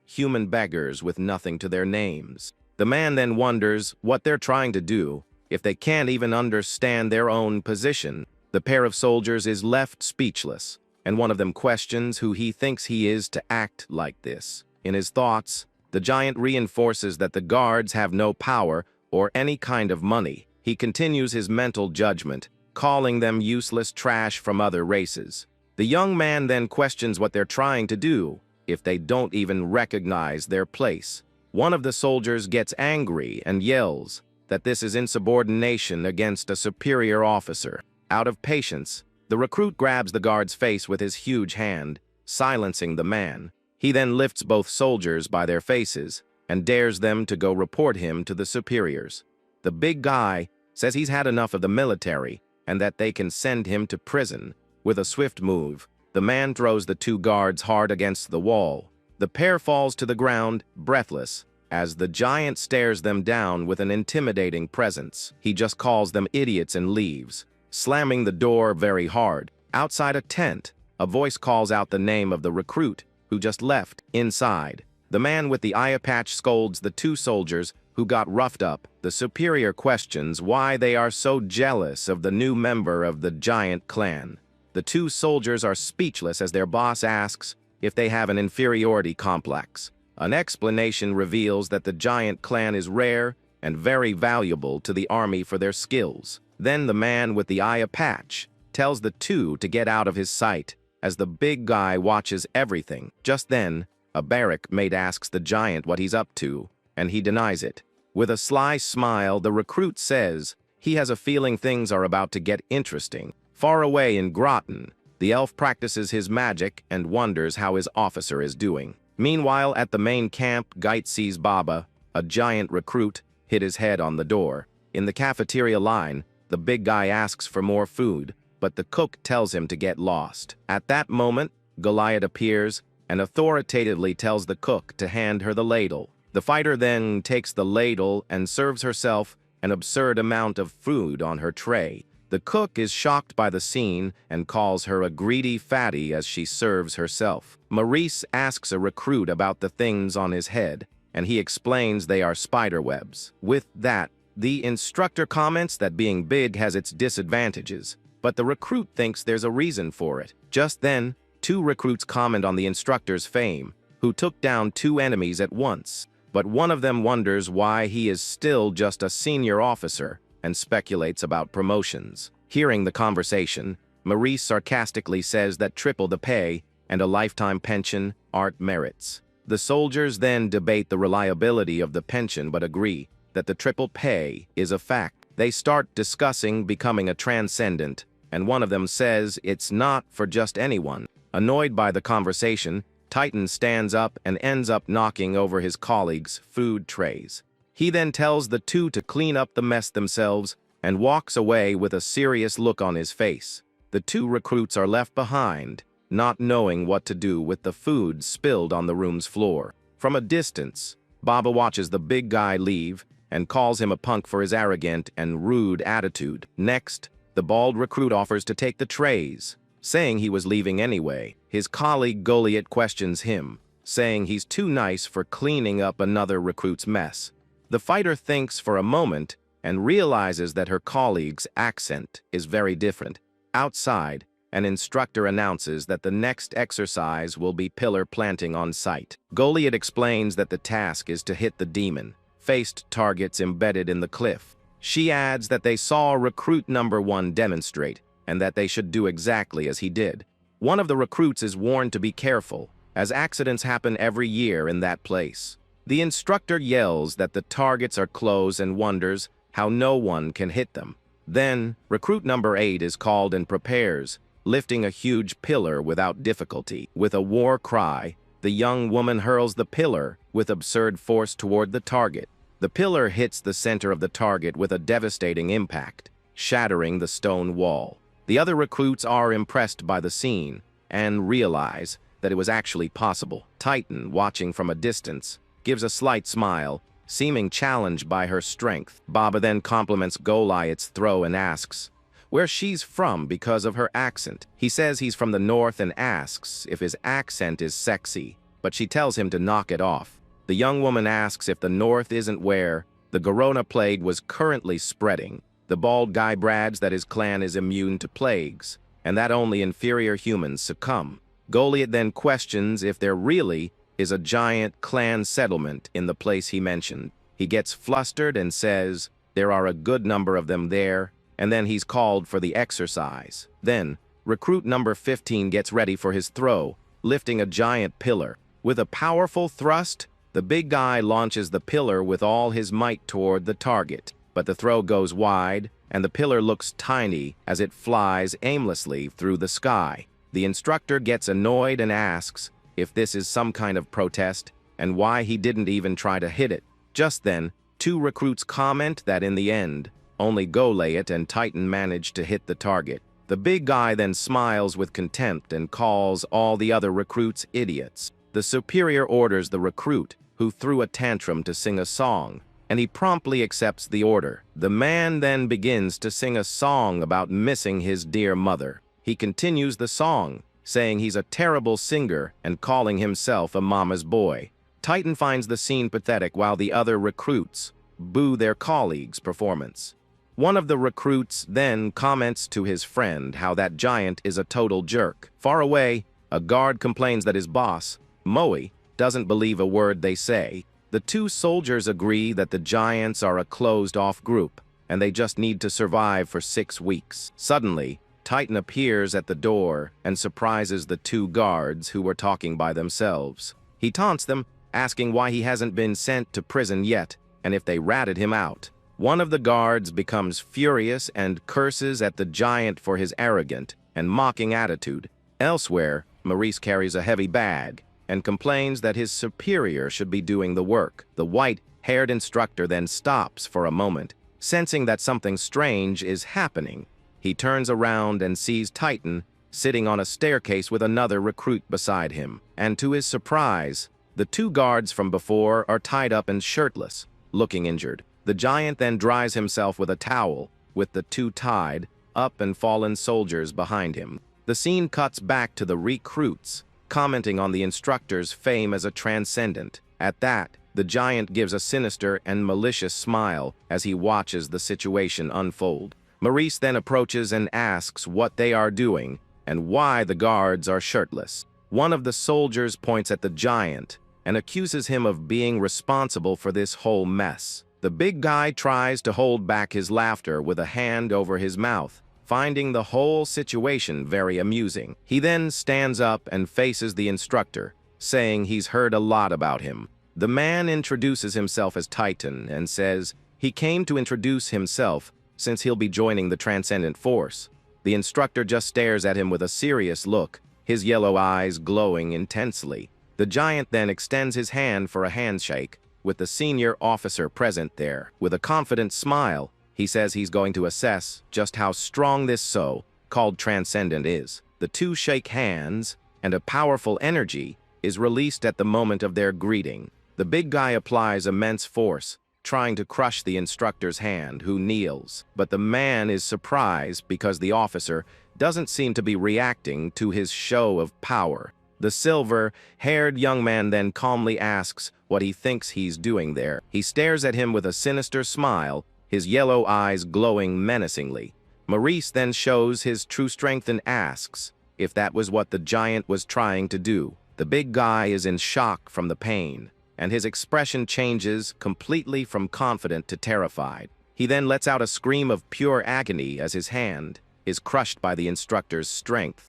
S1: human beggars with nothing to their names. The man then wonders what they're trying to do if they can't even understand their own position. The pair of soldiers is left speechless, and one of them questions who he thinks he is to act like this. In his thoughts, the giant reinforces that the guards have no power or any kind of money. He continues his mental judgment, calling them useless trash from other races. The young man then questions what they're trying to do if they don't even recognize their place. One of the soldiers gets angry and yells that this is insubordination against a superior officer. Out of patience, the recruit grabs the guard's face with his huge hand, silencing the man. He then lifts both soldiers by their faces and dares them to go report him to the superiors. The big guy says he's had enough of the military and that they can send him to prison. With a swift move, the man throws the 2 guards hard against the wall. The pair falls to the ground, breathless, as the giant stares them down with an intimidating presence. He just calls them idiots and leaves, slamming the door very hard. Outside a tent, a voice calls out the name of the recruit who just left. Inside, the man with the eye patch scolds the 2 soldiers who got roughed up. The superior questions why they are so jealous of the new member of the giant clan. The 2 soldiers are speechless as their boss asks if they have an inferiority complex. An explanation reveals that the giant clan is rare and very valuable to the army for their skills. Then the man with the eye patch tells the 2 to get out of his sight as the big guy watches everything. Just then, a barrack mate asks the giant what he's up to, and he denies it. With a sly smile, the recruit says he has a feeling things are about to get interesting. Far away in Groton, the elf practices his magic and wonders how his officer is doing. Meanwhile, at the main camp, Gait sees Baba, a giant recruit, hit his head on the door. In the cafeteria line, the big guy asks for more food, but the cook tells him to get lost. At that moment, Goliath appears and authoritatively tells the cook to hand her the ladle. The fighter then takes the ladle and serves herself an absurd amount of food on her tray. The cook is shocked by the scene and calls her a greedy fatty as she serves herself. Maurice asks a recruit about the things on his head, and he explains they are spider webs. With that, The instructor comments that being big has its disadvantages, but the recruit thinks there's a reason for it. Just then, two recruits comment on the instructor's fame, who took down two enemies at once, but one of them wonders why he is still just a senior officer and speculates about promotions. Hearing the conversation, Maurice sarcastically says that triple the pay and a lifetime pension aren't merits. The soldiers then debate the reliability of the pension but agree that the triple pay is a fact. They start discussing becoming a transcendent, and one of them says it's not for just anyone. Annoyed by the conversation, Titan stands up and ends up knocking over his colleagues' food trays. He then tells the two to clean up the mess themselves and walks away with a serious look on his face. The two recruits are left behind, not knowing what to do with the food spilled on the room's floor. From a distance, Baba watches the big guy leave and calls him a punk for his arrogant and rude attitude. Next, the bald recruit offers to take the trays, saying he was leaving anyway. His colleague Goliath questions him, saying he's too nice for cleaning up another recruit's mess. The fighter thinks for a moment and realizes that her colleague's accent is very different. Outside, an instructor announces that the next exercise will be pillar planting on site. Goliath explains that the task is to hit the demon-faced targets embedded in the cliff. She adds that they saw recruit number 1 demonstrate, and that they should do exactly as he did. One of the recruits is warned to be careful, as accidents happen every year in that place. The instructor yells that the targets are close and wonders how no one can hit them. Then, recruit number 8 is called and prepares, lifting a huge pillar without difficulty. With a war cry, the young woman hurls the pillar with absurd force toward the target. The pillar hits the center of the target with a devastating impact, shattering the stone wall. The other recruits are impressed by the scene and realize that it was actually possible. Titan, watching from a distance, gives a slight smile, seeming challenged by her strength. Baba then compliments Goliath's throw and asks where she's from because of her accent. He says he's from the north and asks if his accent is sexy, but she tells him to knock it off. The young woman asks if the north isn't where the Corona plague was currently spreading. The bald guy brags that his clan is immune to plagues, and that only inferior humans succumb. Goliath then questions if there really is a giant clan settlement in the place he mentioned. He gets flustered and says there are a good number of them there, and then he's called for the exercise. Then, recruit number 15 gets ready for his throw, lifting a giant pillar. With a powerful thrust, the big guy launches the pillar with all his might toward the target, but the throw goes wide, and the pillar looks tiny as it flies aimlessly through the sky. The instructor gets annoyed and asks if this is some kind of protest and why he didn't even try to hit it. Just then, two recruits comment that in the end, only Goliath and Titan managed to hit the target. The big guy then smiles with contempt and calls all the other recruits idiots. The superior orders the recruit, who threw a tantrum, to sing a song, and he promptly accepts the order. The man then begins to sing a song about missing his dear mother. He continues the song, saying he's a terrible singer and calling himself a mama's boy. Titan finds the scene pathetic while the other recruits boo their colleagues' performance. One of the recruits then comments to his friend how that giant is a total jerk. Far away, a guard complains that his boss, Moe, doesn't believe a word they say. The two soldiers agree that the giants are a closed-off group, and they just need to survive for 6 weeks. Suddenly, Titan appears at the door and surprises the two guards who were talking by themselves. He taunts them, asking why he hasn't been sent to prison yet, and if they ratted him out. One of the guards becomes furious and curses at the giant for his arrogant and mocking attitude. Elsewhere, Maurice carries a heavy bag and complains that his superior should be doing the work. The white-haired instructor then stops for a moment, sensing that something strange is happening. He turns around and sees Titan sitting on a staircase with another recruit beside him, and to his surprise, the two guards from before are tied up and shirtless, looking injured. The giant then dries himself with a towel, with the two tied up and fallen soldiers behind him. The scene cuts back to the recruits, commenting on the instructor's fame as a transcendent. At that, The giant gives a sinister and malicious smile as he watches the situation unfold. Maurice then approaches and asks what they are doing and why the guards are shirtless. One of the soldiers points at the giant and accuses him of being responsible for this whole mess. The big guy tries to hold back his laughter with a hand over his mouth, finding the whole situation very amusing. He then stands up and faces the instructor, saying he's heard a lot about him. The man introduces himself as Titan and says he came to introduce himself since he'll be joining the Transcendent Force. The instructor just stares at him with a serious look, his yellow eyes glowing intensely. The giant then extends his hand for a handshake, with the senior officer present there. With a confident smile, he says he's going to assess just how strong this so-called Transcendent is. The two shake hands, and a powerful energy is released at the moment of their greeting. The big guy applies immense force, trying to crush the instructor's hand, who kneels. But the man is surprised because the officer doesn't seem to be reacting to his show of power. The silver-haired young man then calmly asks what he thinks he's doing there. He stares at him with a sinister smile, his yellow eyes glowing menacingly. Maurice then shows his true strength and asks if that was what the giant was trying to do. The big guy is in shock from the pain, and his expression changes completely from confident to terrified. He then lets out a scream of pure agony as his hand is crushed by the instructor's strength.